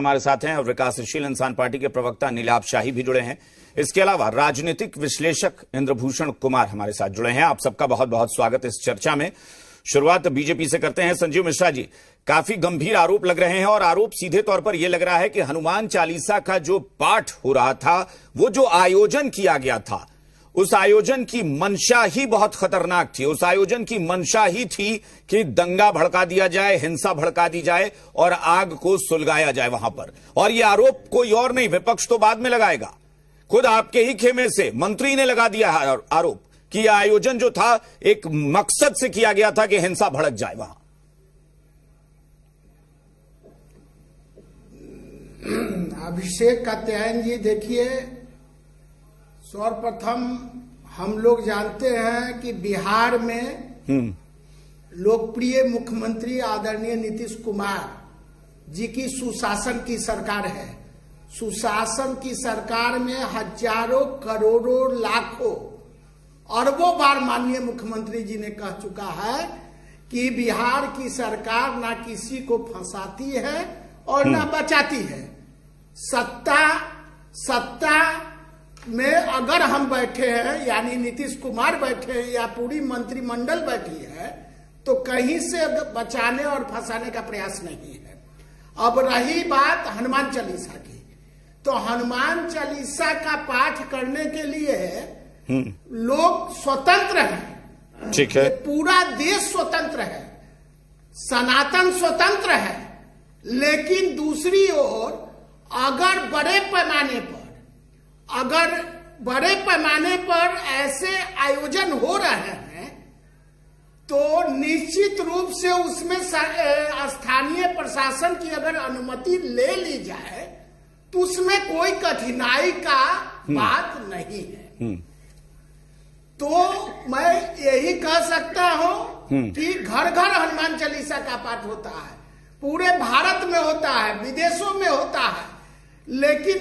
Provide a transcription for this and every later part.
हमारे साथ हैं और विकासशील इंसान पार्टी के प्रवक्ता नीलाभ शाही भी जुड़े हैं। इसके अलावा राजनीतिक विश्लेषक इंद्रभूषण कुमार हमारे साथ जुड़े हैं। आप सबका बहुत बहुत स्वागत इस चर्चा में। शुरुआत बीजेपी से करते हैं। संजीव मिश्रा जी, काफी गंभीर आरोप लग रहे हैं और आरोप सीधे तौर पर यह लग रहा है कि हनुमान चालीसा का जो पाठ हो रहा था, वो जो आयोजन किया गया था, उस आयोजन की मंशा ही बहुत खतरनाक थी। उस आयोजन की मंशा ही थी कि दंगा भड़का दिया जाए, हिंसा भड़का दी जाए और आग को सुलगाया जाए वहां पर। और यह आरोप कोई और नहीं, विपक्ष तो बाद में लगाएगा, खुद आपके ही खेमे से मंत्री ने लगा दिया आरोप कि यह आयोजन जो था एक मकसद से किया गया था कि हिंसा भड़क जाए वहां। अभिषेक कात्यायन जी, देखिए, सर्वप्रथम हम लोग जानते हैं कि बिहार में लोकप्रिय मुख्यमंत्री आदरणीय नीतीश कुमार जी की सुशासन की सरकार है। सुशासन की सरकार में हजारों करोड़ों लाखों अरबों बार माननीय मुख्यमंत्री जी ने कह चुका है कि बिहार की सरकार ना किसी को फंसाती है और ना बचाती है। सत्ता में अगर हम बैठे हैं, यानी नीतीश कुमार बैठे हैं या पूरी मंत्रिमंडल बैठी है, तो कहीं से बचाने और फंसाने का प्रयास नहीं है। अब रही बात हनुमान चालीसा की, तो हनुमान चालीसा का पाठ करने के लिए लोग स्वतंत्र हैं। ठीक है, पूरा देश स्वतंत्र है, सनातन स्वतंत्र है। लेकिन दूसरी ओर अगर बड़े पैमाने पर ऐसे आयोजन हो रहे हैं, तो निश्चित रूप से उसमें स्थानीय प्रशासन की अगर अनुमति ले ली जाए तो उसमें कोई कठिनाई का बात नहीं है। तो मैं यही कह सकता हूं कि घर घर हनुमान चालीसा का पाठ होता है, पूरे भारत में होता है, विदेशों में होता है। लेकिन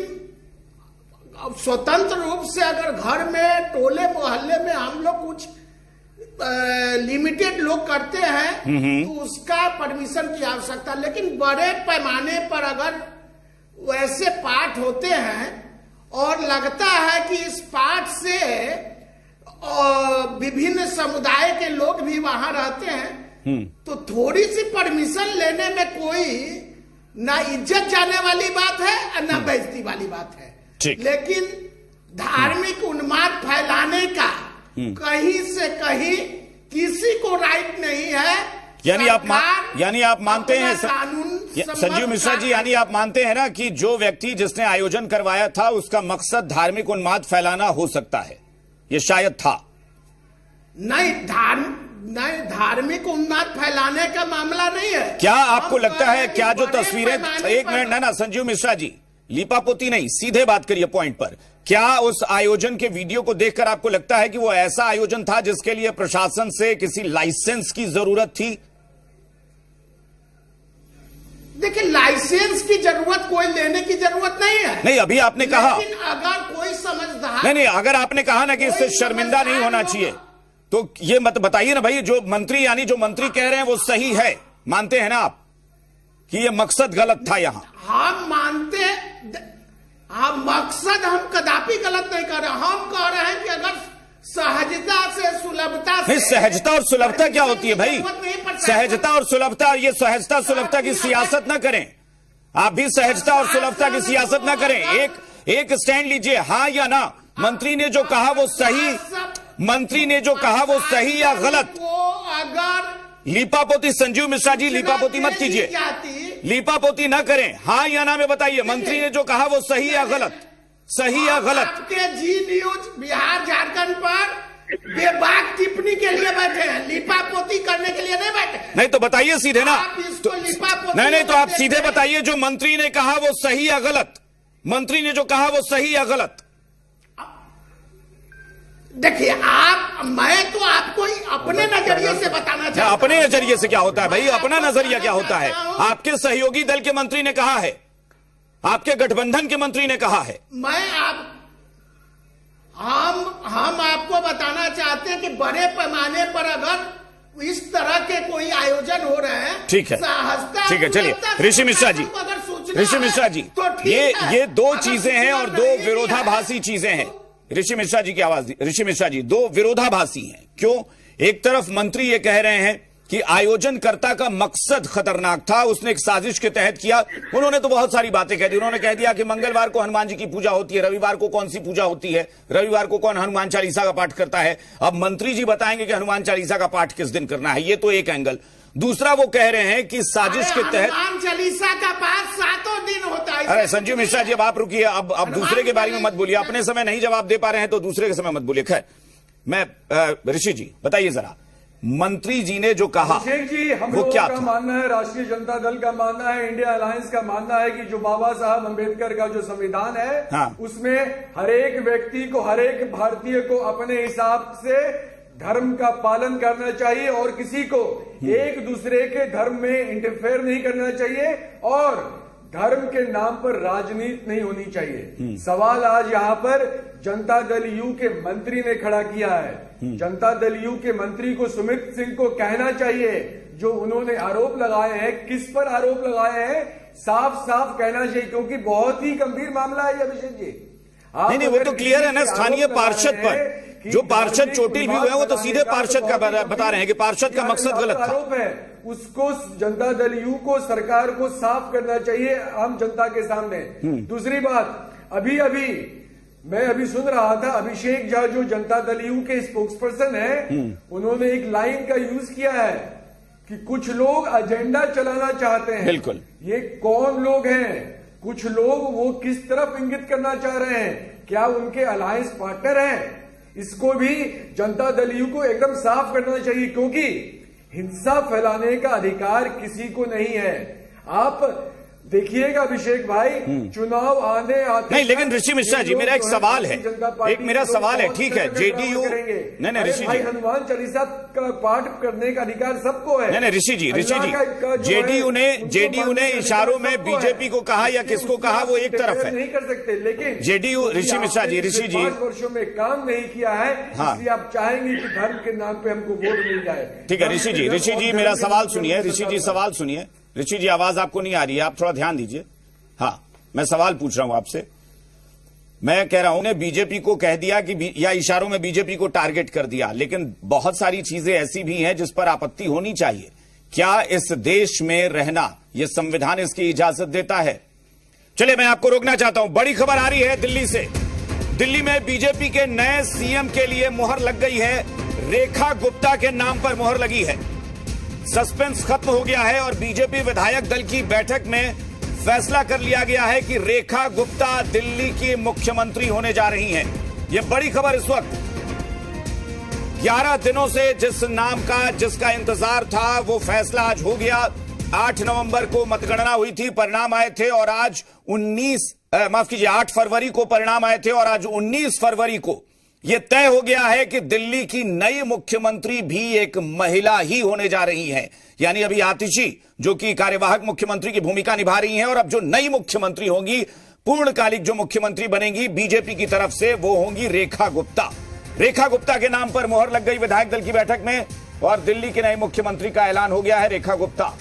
स्वतंत्र रूप से अगर घर में, टोले मोहल्ले में हम लोग कुछ लिमिटेड लोग करते हैं तो उसका परमिशन की आवश्यकता। लेकिन बड़े पैमाने पर अगर वैसे पाठ होते हैं और लगता है कि इस पाठ से विभिन्न समुदाय के लोग भी वहां रहते हैं, तो थोड़ी सी परमिशन लेने में कोई ना इज्जत जाने वाली बात है और ना बेइज्जती वाली बात है। लेकिन धार्मिक उन्माद फैलाने का कहीं से कहीं किसी को राइट नहीं है। यानी आप मानते हैं संजीव मिश्रा जी, यानी आप मानते हैं ना कि जो व्यक्ति जिसने आयोजन करवाया था उसका मकसद धार्मिक उन्माद फैलाना हो सकता है, ये शायद था। नहीं, धार्मिक उन्माद फैलाने का मामला नहीं है। क्या आपको लगता है, क्या जो तस्वीरें, एक मिनट ना संजीव मिश्रा जी, लीपापोती नहीं, सीधे बात करिए पॉइंट पर। क्या उस आयोजन के वीडियो को देखकर आपको लगता है कि वो ऐसा आयोजन था जिसके लिए प्रशासन से किसी लाइसेंस की जरूरत थी? देखिए, लाइसेंस की जरूरत कोई लेने की जरूरत नहीं है। नहीं, अभी आपने कहा, लेकिन अगर कोई समझदार, नहीं, अगर आपने कहा ना कि इससे शर्मिंदा नहीं होना चाहिए, तो ये मत बताइए ना भाई, जो मंत्री, यानी जो मंत्री कह रहे हैं वो सही है, मानते हैं ना आप कि ये मकसद गलत था? यहां हम मानते, हम मकसद हम कदापि गलत नहीं कर रहे। हम कह रहे हैं कि अगर सहजता से, सुलभता से, सहजता और सुलभता क्या होती है भाई? सहजता और सुलभता, ये सहजता सुलभता की सियासत ना करें। आप भी सहजता और सुलभता की सियासत ना करें। एक स्टैंड लीजिए, हाँ या ना। मंत्री ने जो कहा वो सही, मंत्री ने जो कहा वो सही या गलत? अगर लीपापोती, संजीव मिश्रा जी, लीपापोती मत कीजिए, लीपापोती ना करें, हाँ या ना में बताइए, मंत्री ने जो कहा वो सही या गलत? सही या गलत? आपके जी न्यूज बिहार झारखंड पर बेबाक टिप्पणी के लिए बैठे हैं, लीपापोती करने के लिए नहीं बैठे। नहीं तो बताइए सीधे ना, नहीं तो आप सीधे बताइए, जो मंत्री ने कहा वो सही या गलत? मंत्री ने जो कहा वो सही या गलत? देखिए, मैं तो आपको अपने नजरिए से बताना चाहता हूं। अपने नजरिए से क्या होता है भाई? अपना नजरिया क्या होता है? आपके सहयोगी दल के मंत्री ने कहा है, आपके गठबंधन के मंत्री ने कहा है। हम आपको बताना चाहते हैं कि बड़े पैमाने पर अगर इस तरह के कोई आयोजन हो रहे हैं, ठीक है, ठीक है, चलिए ऋषि मिश्रा जी, अगर ऋषि मिश्रा जी, तो ठीक है। ये दो अगर चीजें हैं और नहीं दो दिया विरोधाभासी चीजें हैं। ऋषि मिश्रा जी की आवाज, ऋषि मिश्रा जी, दो विरोधाभासी हैं। क्यों? एक तरफ मंत्री ये कह रहे हैं कि आयोजनकर्ता का मकसद खतरनाक था, उसने एक साजिश के तहत किया। उन्होंने तो बहुत सारी बातें कह दी। उन्होंने कह दिया कि मंगलवार को हनुमान जी की पूजा होती है, रविवार को कौन सी पूजा होती है, रविवार को कौन हनुमान चालीसा का पाठ करता है। अब मंत्री जी बताएंगे कि हनुमान चालीसा का पाठ किस दिन करना है, ये तो एक एंगल। दूसरा वो कह रहे हैं कि साजिश के तहत हनुमान चालीसा का पाठ 7 दिन होता है। अरे संजीव मिश्रा जी, अब आप रुकिए, अब दूसरे के बारे में मत बोलिए। अपने समय नहीं जवाब दे पा रहे हैं तो दूसरे के समय मत बोलिए। खैर, मैं ऋषि जी बताइए जरा, मंत्री जी ने जो कहा अभिषेक जी, हम वो लोगों क्या का था? मानना है, राष्ट्रीय जनता दल का मानना है, इंडिया अलायंस का मानना है कि जो बाबा साहब अम्बेडकर का जो संविधान है, हाँ। उसमें हर एक व्यक्ति को, हर एक भारतीय को अपने हिसाब से धर्म का पालन करना चाहिए और किसी को एक दूसरे के धर्म में इंटरफेयर नहीं करना चाहिए और धर्म के नाम पर राजनीति नहीं होनी चाहिए। सवाल आज यहाँ पर जनता दल यू के मंत्री ने खड़ा किया है। जनता दल यू के मंत्री को, सुमित सिंह को कहना चाहिए, जो उन्होंने आरोप लगाए हैं, किस पर आरोप लगाए हैं, साफ साफ कहना चाहिए, क्योंकि बहुत ही गंभीर मामला है ये अभिषेक जी। नहीं, वो तो क्लियर है ना, स्थानीय पार्षद पर जो पार्षद चोटिल भी हुए हैं वो तो सीधे पार्षद का बता रहे हैं कि पार्षद का मकसद गलत था। आरोप है, उसको जनता दल यू को, सरकार को साफ करना चाहिए आम जनता के सामने। दूसरी बात, अभी मैं सुन रहा था, अभिषेक झा जो जनता दल यू के स्पोक्सपर्सन है, उन्होंने एक लाइन का यूज किया है कि कुछ लोग एजेंडा चलाना चाहते हैं। बिल्कुल। ये कौन लोग हैं? कुछ लोग वो किस तरफ इंगित करना चाह रहे हैं? क्या उनके अलायंस पार्टनर हैं? इसको भी जनता दल यू को एकदम साफ करना चाहिए, क्योंकि हिंसा फैलाने का अधिकार किसी को नहीं है। आप देखिएगा अभिषेक भाई, चुनाव आने आते नहीं, लेकिन ऋषि मिश्रा जी, मेरा एक सवाल है, एक मेरा सवाल है, ठीक है, जेडीयू नहीं ऋषि जी, हनुमान चालीसा का पाठ करने का अधिकार सबको है। नहीं ऋषि जी, जेडीयू ने इशारों में बीजेपी को कहा या किसको कहा, वो एक तरफ है, नहीं कर सकते। लेकिन जेडीयू, ऋषि मिश्रा जी, 5 वर्षों में काम नहीं किया है, इसलिए आप चाहेंगे कि धर्म के नाम पे हमको वोट मिल जाए। ठीक है ऋषि जी मेरा सवाल सुनिए, ऋषि जी सवाल सुनिए। ऋषि जी, आवाज आपको नहीं आ रही है, आप थोड़ा ध्यान दीजिए। हाँ, मैं सवाल पूछ रहा हूं आपसे। मैं कह रहा हूं ने बीजेपी को कह दिया कि या इशारों में बीजेपी को टारगेट कर दिया, लेकिन बहुत सारी चीजें ऐसी भी हैं जिस पर आपत्ति होनी चाहिए। क्या इस देश में रहना, यह संविधान इसकी इजाजत देता है? चलिए, मैं आपको रोकना चाहता हूं। बड़ी खबर आ रही है दिल्ली से। दिल्ली में बीजेपी के नए सीएम के लिए मुहर लग गई है। रेखा गुप्ता के नाम पर मुहर लगी है। सस्पेंस खत्म हो गया है और बीजेपी विधायक दल की बैठक में फैसला कर लिया गया है कि रेखा गुप्ता दिल्ली की मुख्यमंत्री होने जा रही हैं। यह बड़ी खबर इस वक्त। 11 दिनों से जिस नाम का, जिसका इंतजार था, वो फैसला आज हो गया। 8 नवंबर को मतगणना हुई थी, परिणाम आए थे और आज 8 फरवरी को परिणाम आए थे और आज 19 फरवरी को यह तय हो गया है कि दिल्ली की नई मुख्यमंत्री भी एक महिला ही होने जा रही हैं। यानी अभी आतिशी जो कि कार्यवाहक मुख्यमंत्री की भूमिका निभा रही हैं और अब जो नई मुख्यमंत्री होंगी, पूर्णकालिक जो मुख्यमंत्री बनेंगी बीजेपी की तरफ से, वो होंगी रेखा गुप्ता। रेखा गुप्ता के नाम पर मुहर लग गई विधायक दल की बैठक में और दिल्ली के नए मुख्यमंत्री का ऐलान हो गया है, रेखा गुप्ता।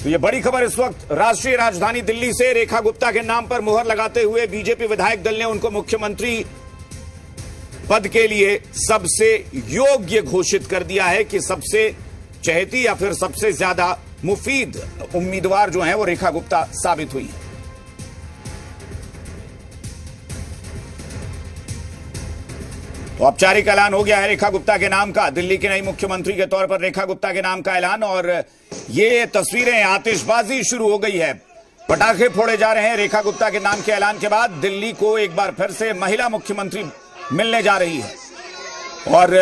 तो यह बड़ी खबर इस वक्त राष्ट्रीय राजधानी दिल्ली से। रेखा गुप्ता के नाम पर मुहर लगाते हुए बीजेपी विधायक दल ने उनको मुख्यमंत्री पद के लिए सबसे योग्य घोषित कर दिया है कि सबसे चहेती या फिर सबसे ज्यादा मुफीद उम्मीदवार जो हैं वो रेखा गुप्ता साबित हुई है। तो औपचारिक ऐलान हो गया है रेखा गुप्ता के नाम का, दिल्ली की नई मुख्यमंत्री के तौर पर रेखा गुप्ता के नाम का ऐलान। और ये तस्वीरें, आतिशबाजी शुरू हो गई है, पटाखे फोड़े जा रहे हैं। रेखा गुप्ता के नाम के ऐलान के बाद दिल्ली को एक बार फिर से महिला मुख्यमंत्री मिलने जा रही है और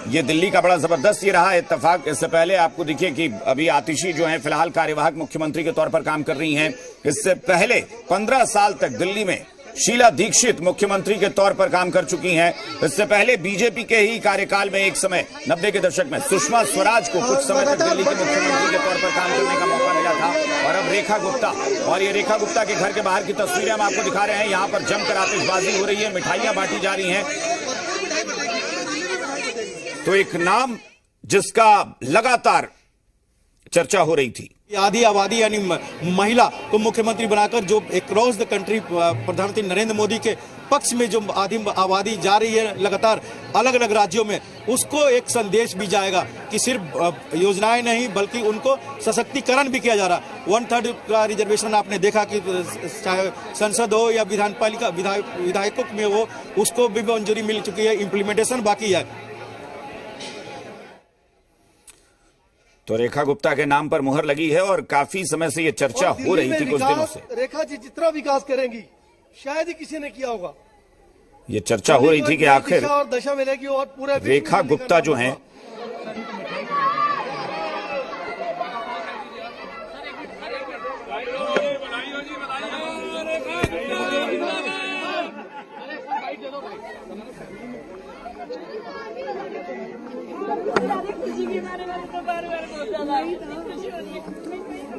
ये दिल्ली का बड़ा जबरदस्त ये रहा इत्तेफाक। इससे पहले आपको देखिए कि अभी आतिशी जो हैं फिलहाल कार्यवाहक मुख्यमंत्री के तौर पर काम कर रही हैं। इससे पहले 15 साल तक दिल्ली में शीला दीक्षित मुख्यमंत्री के तौर पर काम कर चुकी हैं। इससे पहले बीजेपी के ही कार्यकाल में एक समय 90 के दशक में सुषमा स्वराज को कुछ समय तक दिल्ली के मुख्यमंत्री के तौर पर काम करने का मौका मिला था। और अब रेखा गुप्ता, और ये रेखा गुप्ता के घर के बाहर की तस्वीरें हम आपको दिखा रहे हैं। यहाँ पर जमकर आतिशबाजी हो रही है, मिठाइयां बांटी जा रही हैं। तो एक नाम जिसका लगातार चर्चा हो रही थी, आधी आबादी यानी महिला को मुख्यमंत्री बनाकर जो अक्रॉस द कंट्री प्रधानमंत्री नरेंद्र मोदी के पक्ष में जो आधी आबादी जा रही है लगातार अलग अलग राज्यों में, उसको एक संदेश भी जाएगा कि सिर्फ योजनाएं नहीं बल्कि उनको सशक्तिकरण भी किया जा रहा। 1/3 का रिजर्वेशन आपने देखा कि चाहे संसद हो या विधानपालिका विधायकों में हो, उसको भी मंजूरी मिल चुकी है, इम्प्लीमेंटेशन बाकी है। तो रेखा गुप्ता के नाम पर मुहर लगी है और काफी समय से ये चर्चा हो रही थी कुछ दिनों से। रेखा जी जितना विकास करेंगी शायद ही किसी ने किया होगा। ये चर्चा हो रही थी कि आखिर और दशा में रहेगी और पूरा रेखा गुप्ता जो हैं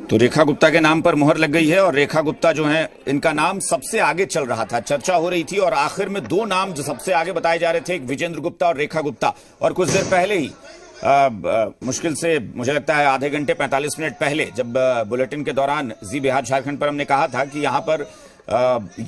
तो रेखा गुप्ता के नाम पर मुहर लग गई है और रेखा गुप्ता जो है इनका नाम सबसे आगे चल रहा था, चर्चा हो रही थी और आखिर में दो नाम जो सबसे आगे बताए जा रहे थे, एक विजेंद्र गुप्ता और रेखा गुप्ता। और कुछ देर पहले ही मुश्किल से मुझे लगता है आधे घंटे 45 मिनट पहले जब बुलेटिन के दौरान जी बिहार झारखंड पर हमने कहा था कि यहाँ पर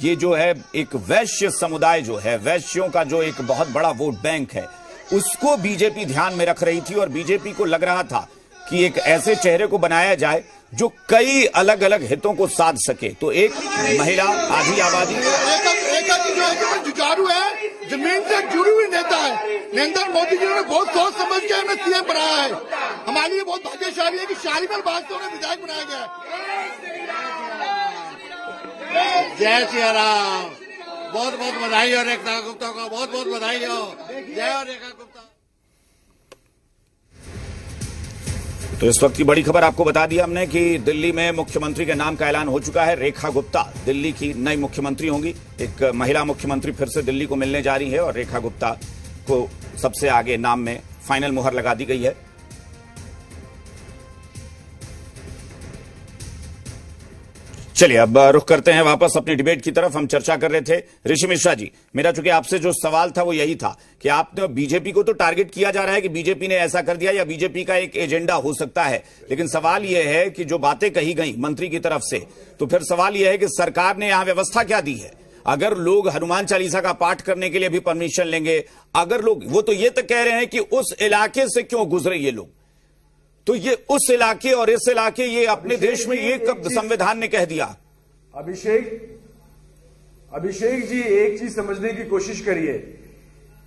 ये जो है एक वैश्य समुदाय जो है, वैश्यों का जो एक बहुत बड़ा वोट बैंक है, उसको बीजेपी ध्यान में रख रही थी और बीजेपी को लग रहा था कि एक ऐसे चेहरे को बनाया जाए जो कई अलग अलग हितों को साध सके। तो एक महिला, आधी आबादी, रेखा जी जो है जुझारू है, जमीन से जुड़ी हुई नेता है। नरेंद्र मोदी जी ने बहुत सोच समझ के हमें सीएम बनाया है। हमारे लिए बहुत भाग्यशाली है कि शालीमार बाग से उन्हें विधायक बनाया गया। जय श्री राम, बहुत बहुत बधाई हो रेखा गुप्ता को, बहुत बहुत बधाई हो। जय हो रेखा गुप्ता। तो इस वक्त की बड़ी खबर आपको बता दिया हमने कि दिल्ली में मुख्यमंत्री के नाम का ऐलान हो चुका है। रेखा गुप्ता दिल्ली की नई मुख्यमंत्री होंगी। एक महिला मुख्यमंत्री फिर से दिल्ली को मिलने जा रही है और रेखा गुप्ता को सबसे आगे नाम में फाइनल मुहर लगा दी गई है। चलिए अब रुख करते हैं वापस अपनी डिबेट की तरफ। हम चर्चा कर रहे थे ऋषि मिश्रा जी, मेरा चूंकि आपसे जो सवाल था वो यही था कि आपने बीजेपी को तो टारगेट किया जा रहा है कि बीजेपी ने ऐसा कर दिया या बीजेपी का एक एजेंडा हो सकता है, लेकिन सवाल यह है कि जो बातें कही गई मंत्री की तरफ से, तो फिर सवाल यह है कि सरकार ने यहां व्यवस्था क्या दी है। अगर लोग हनुमान चालीसा का पाठ करने के लिए भी परमिशन लेंगे, अगर लोग, वो तो ये तक कह रहे हैं कि उस इलाके से क्यों गुजरे ये लोग, तो ये उस इलाके और इस इलाके, ये अपने देश में ये कब संविधान ने कह दिया। अभिषेक जी एक चीज समझने की कोशिश करिए,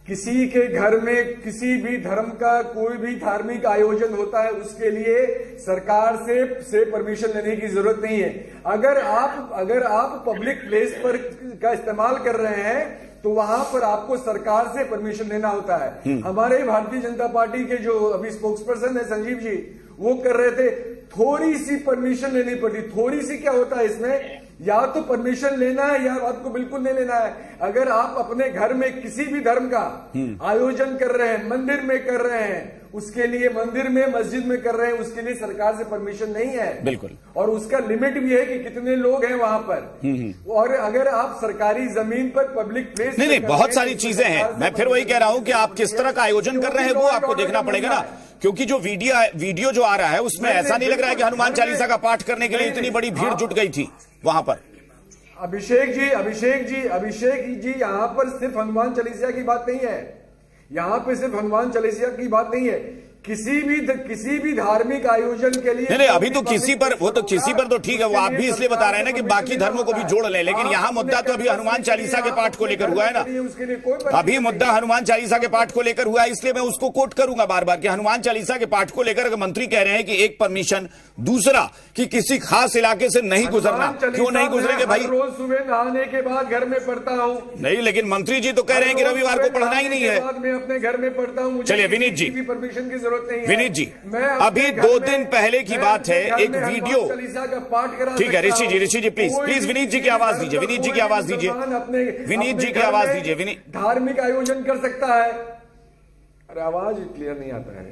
किसी के घर में किसी भी धर्म का कोई भी धार्मिक आयोजन होता है, उसके लिए सरकार से परमिशन लेने की जरूरत नहीं है। अगर आप पब्लिक प्लेस पर का इस्तेमाल कर रहे हैं तो वहां पर आपको सरकार से परमिशन लेना होता है। हमारे भारतीय जनता पार्टी के जो अभी स्पोक्सपर्सन है संजीव जी, वो कर रहे थे, थोड़ी सी परमिशन लेनी पड़ती। थोड़ी सी क्या होता है इसमें, या तो परमिशन लेना है या आपको बिल्कुल नहीं लेना है। अगर आप अपने घर में किसी भी धर्म का आयोजन कर रहे हैं, मंदिर में कर रहे हैं, उसके लिए मंदिर में मस्जिद में कर रहे हैं, उसके लिए सरकार से परमिशन नहीं है। बिल्कुल। और उसका लिमिट भी है कि कितने लोग हैं वहां पर। और अगर आप सरकारी जमीन पर पब्लिक प्लेस नहीं, बहुत सारी चीजें हैं। मैं फिर वही कह रहा हूं कि आप किस तरह का आयोजन कर रहे हैं वो आपको देखना पड़ेगा ना, क्योंकि जो वीडियो जो आ रहा है उसमें ऐसा नहीं लग रहा है कि हनुमान चालीसा का पाठ करने के लिए इतनी बड़ी भीड़ जुट गई थी वहां पर। अभिषेक जी यहाँ पर सिर्फ हनुमान चालीसा की बात नहीं है, यहाँ पे सिर्फ हनुमान चालीसा की बात नहीं है, किसी भी धार्मिक आयोजन के लिए नहीं, अभी तो किसी पर, वो तो किसी पर तो ठीक है, वो आप भी इसलिए बता रहे हैं ना कि बाकी धर्मों को भी जोड़ लें, लेकिन यहाँ मुद्दा तो अभी हनुमान चालीसा के पाठ को लेकर हुआ है ना। अभी मुद्दा हनुमान चालीसा के पाठ को लेकर हुआ है, इसलिए मैं उसको कोट करूंगा बार बार कि हनुमान चालीसा के पाठ को लेकर अगर मंत्री कह रहे हैं कि एक परमिशन, दूसरा कि किसी खास इलाके से नहीं गुजरना, क्यों नहीं गुजरेंगे भाई? रोज सुबह नहाने के बाद घर में पढ़ता हूँ। नहीं, लेकिन मंत्री जी तो कह रहे हैं कि रविवार को पढ़ना ही नहीं है। मैं अपने घर में पढ़ता हूँ। चलिए विनीत जी, परमिशन की जरूरत नहीं है। विनीत जी, अभी 2 दिन पहले की बात है, एक वीडियो, ठीक है ऋषि जी प्लीज विनीत जी की आवाज दीजिए, विनीत जी की आवाज दीजिए, विनीत जी की आवाज दीजिए। विनीत, धार्मिक आयोजन कर सकता है। अरे आवाज क्लियर नहीं आता है,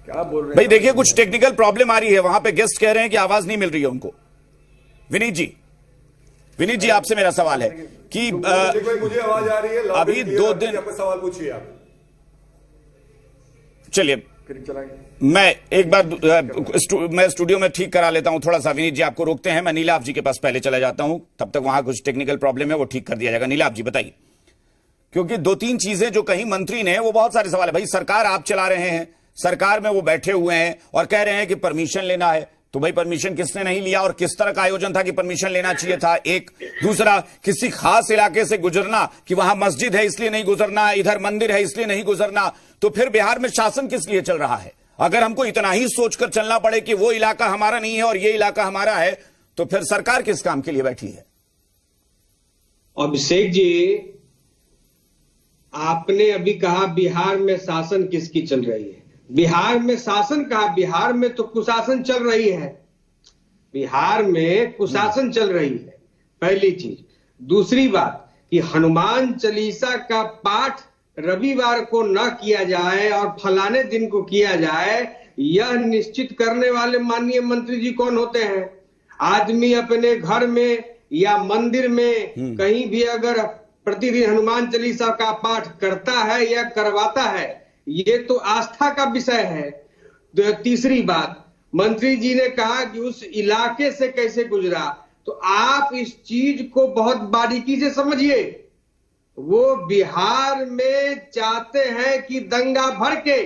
क्या बोल रहे हैं भाई? देखिए कुछ टेक्निकल प्रॉब्लम आ रही है, वहां पे गेस्ट कह रहे हैं कि आवाज नहीं मिल रही है उनको। विनीत जी आपसे मेरा सवाल है कि मुझे आवाज आ रही है, अभी 2 दिन, सवाल पूछिए आप। चलिए फिर चलाएंगे। मैं एक बार मैं स्टूडियो में ठीक करा लेता हूं थोड़ा सा। विनीत जी आपको रोकते हैं, मैं नीलाभ जी के पास पहले चला जाता हूं, तब तक वहां कुछ टेक्निकल प्रॉब्लम है, वो ठीक कर दिया जाएगा। नीलाभ जी बताइए, क्योंकि दो तीन चीजें जो कहीं मंत्री ने, वो बहुत सारे सवाल है। भाई सरकार आप चला रहे हैं, सरकार में वो बैठे हुए हैं और कह रहे हैं कि परमिशन लेना है, तो भाई परमिशन किसने नहीं लिया और किस तरह का आयोजन था कि परमिशन लेना चाहिए था? एक दूसरा, किसी खास इलाके से गुजरना कि वहां मस्जिद है इसलिए नहीं गुजरना, इधर मंदिर है इसलिए नहीं गुजरना, तो फिर बिहार में शासन किस लिए चल रहा है? अगर हमको इतना ही सोचकर चलना पड़े कि वो इलाका हमारा नहीं है और ये इलाका हमारा है, तो फिर सरकार किस काम के लिए बैठी है? अभिषेक जी, आपने अभी कहा बिहार में शासन किसकी चल रही है। बिहार में शासन कहा, बिहार में तो कुशासन चल रही है। बिहार में कुशासन चल रही है, पहली चीज। दूसरी बात कि हनुमान चालीसा का पाठ रविवार को न किया जाए और फलाने दिन को किया जाए, यह निश्चित करने वाले माननीय मंत्री जी कौन होते हैं? आदमी अपने घर में या मंदिर में कहीं भी अगर प्रतिदिन हनुमान चालीसा का पाठ करता है या करवाता है, ये तो आस्था का विषय है। तीसरी बात, मंत्री जी ने कहा कि उस इलाके से कैसे गुजरा, तो आप इस चीज को बहुत बारीकी से समझिए। वो बिहार में चाहते हैं कि दंगा भड़के,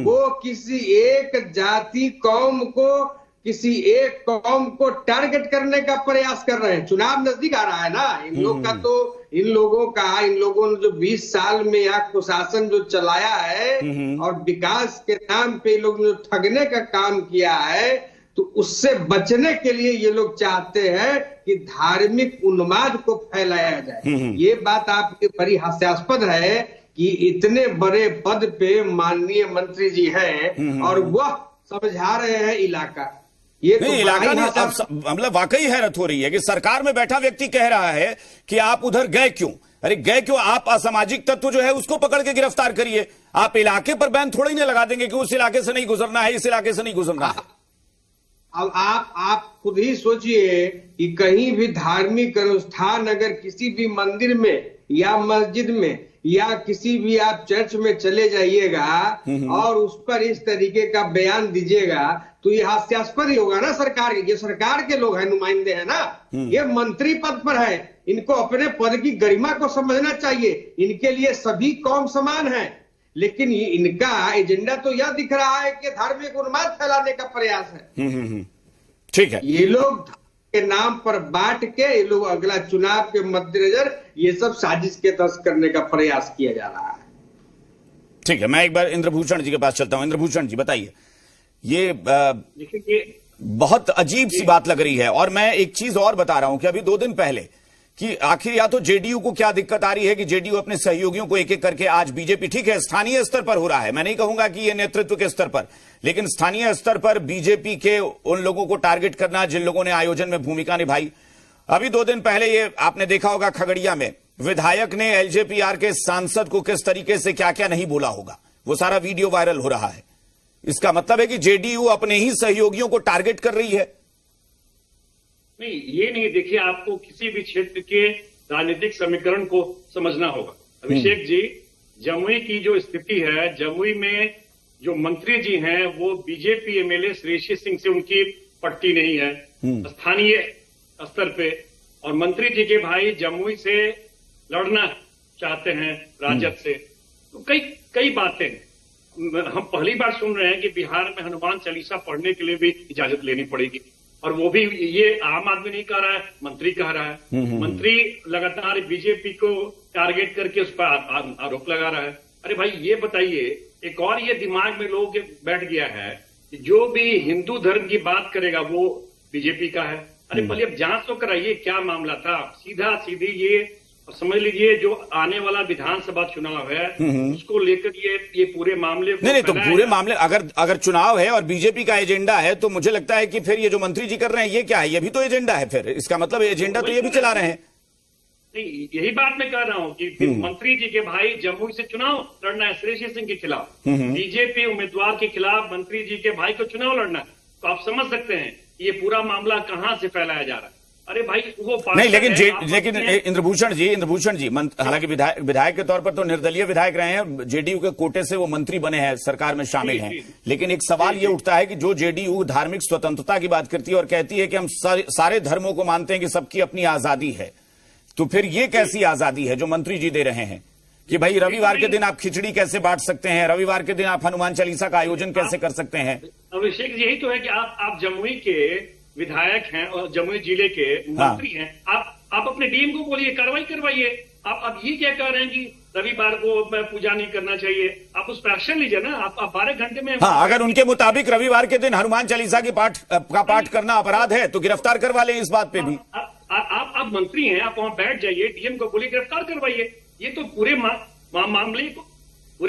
वो किसी एक जाति कौम को, किसी एक कौम को टारगेट करने का प्रयास कर रहे हैं। चुनाव नजदीक आ रहा है ना, इन लोगों ने जो 20 साल में यहाँ कुशासन जो चलाया है और विकास के नाम पे लोग जो ठगने का काम किया है, तो उससे बचने के लिए ये लोग चाहते हैं कि धार्मिक उन्माद को फैलाया जाए। ये बात आपकी बड़ी हास्यास्पद है कि इतने बड़े पद पे माननीय मंत्री जी हैं और वह समझा रहे हैं इलाका। ये नहीं, तो इलाका नहीं, मतलब वाकई हैरत हो रही है कि सरकार में बैठा व्यक्ति कह रहा है कि आप उधर गए क्यों? अरे गए क्यों? आप असामाजिक तत्व जो है उसको पकड़ के गिरफ्तार करिए। आप इलाके पर बैन थोड़ी नहीं लगा देंगे कि उस इलाके से नहीं गुजरना है, इस इलाके से नहीं गुजरना है। अब आप खुद ही सोचिए कि कहीं भी धार्मिक अनुष्ठान अगर किसी भी मंदिर में या मस्जिद में या किसी भी आप चर्च में चले जाइएगा और उस पर इस तरीके का बयान दीजिएगा, तो ये हास्यास्पद ही होगा ना सरकार के। ये सरकार के लोग हैं, नुमाइंदे हैं ना, ये मंत्री पद पर है, इनको अपने पद की गरिमा को समझना चाहिए। इनके लिए सभी कौम समान है, लेकिन इनका एजेंडा तो यह दिख रहा है कि धार्मिक उन्माद फैलाने का प्रयास है। ठीक है, ये लोग के नाम पर बांट के ये लोग अगला चुनाव के मद्देनजर ये सब साजिश के तहत करने का प्रयास किया जा रहा है। ठीक है, मैं एक बार इंद्रभूषण जी के पास चलता हूं। इंद्रभूषण जी बताइए, ये बहुत अजीब सी बात लग रही है। और मैं एक चीज और बता रहा हूं कि अभी 2 दिन पहले कि आखिर या तो जेडीयू को क्या दिक्कत आ रही है कि जेडीयू अपने सहयोगियों को एक एक करके, आज बीजेपी ठीक है स्थानीय स्तर पर हो रहा है, मैं नहीं कहूंगा कि ये नेतृत्व के स्तर पर, लेकिन स्थानीय स्तर पर बीजेपी के उन लोगों को टारगेट करना जिन लोगों ने आयोजन में भूमिका निभाई। अभी 2 दिन पहले ये आपने देखा होगा, खगड़िया में विधायक ने एलजेपीआर के सांसद को किस तरीके से क्या क्या नहीं बोला होगा, वो सारा वीडियो वायरल हो रहा है। इसका मतलब है कि जेडीयू अपने ही सहयोगियों को टारगेट कर रही है। नहीं, ये नहीं। देखिए, आपको किसी भी क्षेत्र के राजनीतिक समीकरण को समझना होगा। अभिषेक जी, जमुई की जो स्थिति है, जमुई में जो मंत्री जी हैं वो बीजेपी एमएलए श्रेयसी सिंह से उनकी पट्टी नहीं है स्थानीय स्तर पे, और मंत्री जी के भाई जमुई से लड़ना चाहते हैं राजद से। तो कई बातें हम पहली बार सुन रहे हैं कि बिहार में हनुमान चालीसा पढ़ने के लिए भी इजाजत लेनी पड़ेगी, और वो भी ये आम आदमी नहीं कह रहा है, मंत्री कह रहा है। मंत्री लगातार बीजेपी को टारगेट करके उस पर आरोप लगा रहा है। अरे भाई, ये बताइए, एक और ये दिमाग में लोग बैठ गया है कि जो भी हिंदू धर्म की बात करेगा वो बीजेपी का है। अरे पहले अब जांच तो कराइए क्या मामला था। सीधा सीधी ये समझ लीजिए, जो आने वाला विधानसभा चुनाव है उसको लेकर ये पूरे मामले नहीं, तो पूरे मामले अगर चुनाव है और बीजेपी का एजेंडा है, तो मुझे लगता है कि फिर ये जो मंत्री जी कर रहे हैं ये क्या है? ये भी तो एजेंडा है। फिर इसका मतलब एजेंडा तो ये भी चला रहे हैं। नहीं, यही बात मैं कह रहा हूं कि मंत्री जी के भाई जमुई से चुनाव लड़ना है श्रेयसी सिंह के खिलाफ, बीजेपी उम्मीदवार के खिलाफ मंत्री जी के भाई को चुनाव लड़ना है। तो आप समझ सकते हैं ये पूरा मामला कहां से फैलाया जा रहा है। अरे भाई वो नहीं, लेकिन इंद्रभूषण जी हालांकि विधायक के तौर पर तो निर्दलीय विधायक रहे हैं, जेडीयू के कोटे से वो मंत्री बने हैं, सरकार में शामिल हैं, लेकिन एक सवाल ये उठता है कि जो जेडीयू धार्मिक स्वतंत्रता की बात करती है और कहती है कि हम सारे धर्मों को मानते हैं कि सबकी अपनी आजादी है, तो फिर ये कैसी आजादी है जो मंत्री जी दे रहे हैं कि भाई रविवार के दिन आप खिचड़ी कैसे बांट सकते हैं, रविवार के दिन आप हनुमान चालीसा का आयोजन कैसे कर सकते हैं? अभिषेक, यही तो है कि आप जमुई के विधायक हैं और जमुई जिले के मंत्री हैं, आप अपने डीएम को बोलिए कार्रवाई करवाइए। आप ये क्या कह रहे हैं कि रविवार को पूजा नहीं करना चाहिए? आप उस पर एक्शन लीजिए ना। आप 12 घंटे में अगर उनके मुताबिक रविवार के दिन हनुमान चालीसा की पाठ करना अपराध है तो गिरफ्तार करवा लें इस बात पे भी। आप मंत्री हैं, आप वहां बैठ जाइए, डीएम को बोलिए गिरफ्तार करवाइए। ये तो पूरे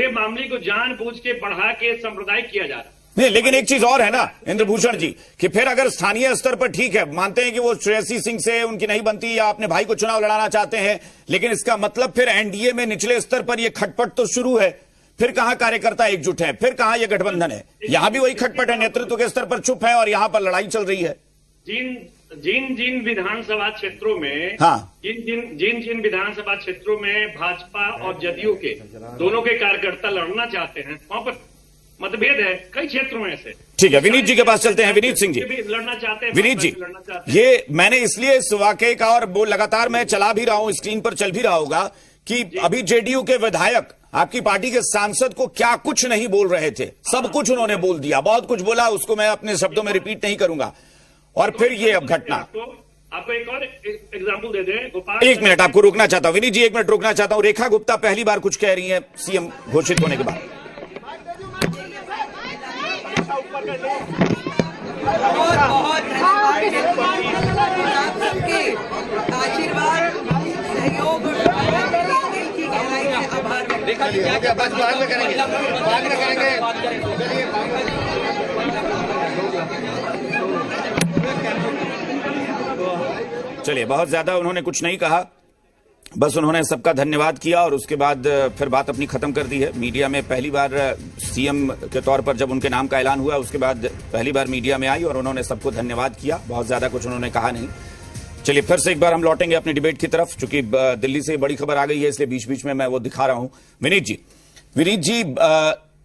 मामले को जानबूझ के बढ़ा के सांप्रदायिक किया जा रहा है। नहीं, लेकिन एक चीज और है ना इंद्रभूषण जी कि फिर अगर स्थानीय स्तर पर ठीक है, मानते हैं कि वो श्रेयसी सिंह से उनकी नहीं बनती या अपने भाई को चुनाव लड़ाना चाहते हैं, लेकिन इसका मतलब फिर एनडीए में निचले स्तर पर ये खटपट तो शुरू है। फिर कहां कार्यकर्ता एकजुट है, फिर कहां ये गठबंधन है? यहां भी वही खटपट है, नेतृत्व के स्तर पर चुप है और यहां पर लड़ाई चल रही है। जिन विधानसभा क्षेत्रों में जिन विधानसभा क्षेत्रों में भाजपा और जदयू के दोनों के कार्यकर्ता लड़ना चाहते हैं, वहां पर मतभेद है। कई क्षेत्रों में ऐसे। ठीक है, विनीत जी के पास चलते हैं। विनीत सिंह जी लड़ना चाहते हैं। विनीत जी, ये मैंने इसलिए इस वाकये का, और वो लगातार मैं चला भी रहा हूं, स्क्रीन पर चल भी रहा होगा कि अभी जेडीयू के विधायक आपकी पार्टी के सांसद को क्या कुछ नहीं बोल रहे थे, सब कुछ उन्होंने बोल दिया, बहुत कुछ बोला, उसको मैं अपने शब्दों में रिपीट नहीं करूंगा। और फिर ये अब घटना। आपको एक और एग्जाम्पल दे दें गोपाल। एक मिनट आपको रोकना चाहता हूं विनीत जी, 1 मिनट रोकना चाहता हूं। रेखा गुप्ता पहली बार कुछ कह रही है सीएम घोषित होने के बाद। आशीर्वाद, सहयोग, बाद में करेंगे। चलिए, बहुत ज्यादा उन्होंने कुछ नहीं कहा, बस उन्होंने सबका धन्यवाद किया और उसके बाद फिर बात अपनी खत्म कर दी है। मीडिया में पहली बार सीएम के तौर पर जब उनके नाम का ऐलान हुआ, उसके बाद पहली बार मीडिया में आई और उन्होंने सबको धन्यवाद किया। बहुत ज्यादा कुछ उन्होंने कहा नहीं। चलिए, फिर से एक बार हम लौटेंगे अपनी डिबेट की तरफ, चूंकि दिल्ली से बड़ी खबर आ गई है, इसलिए बीच बीच में मैं वो दिखा रहा हूं। विनीत जी,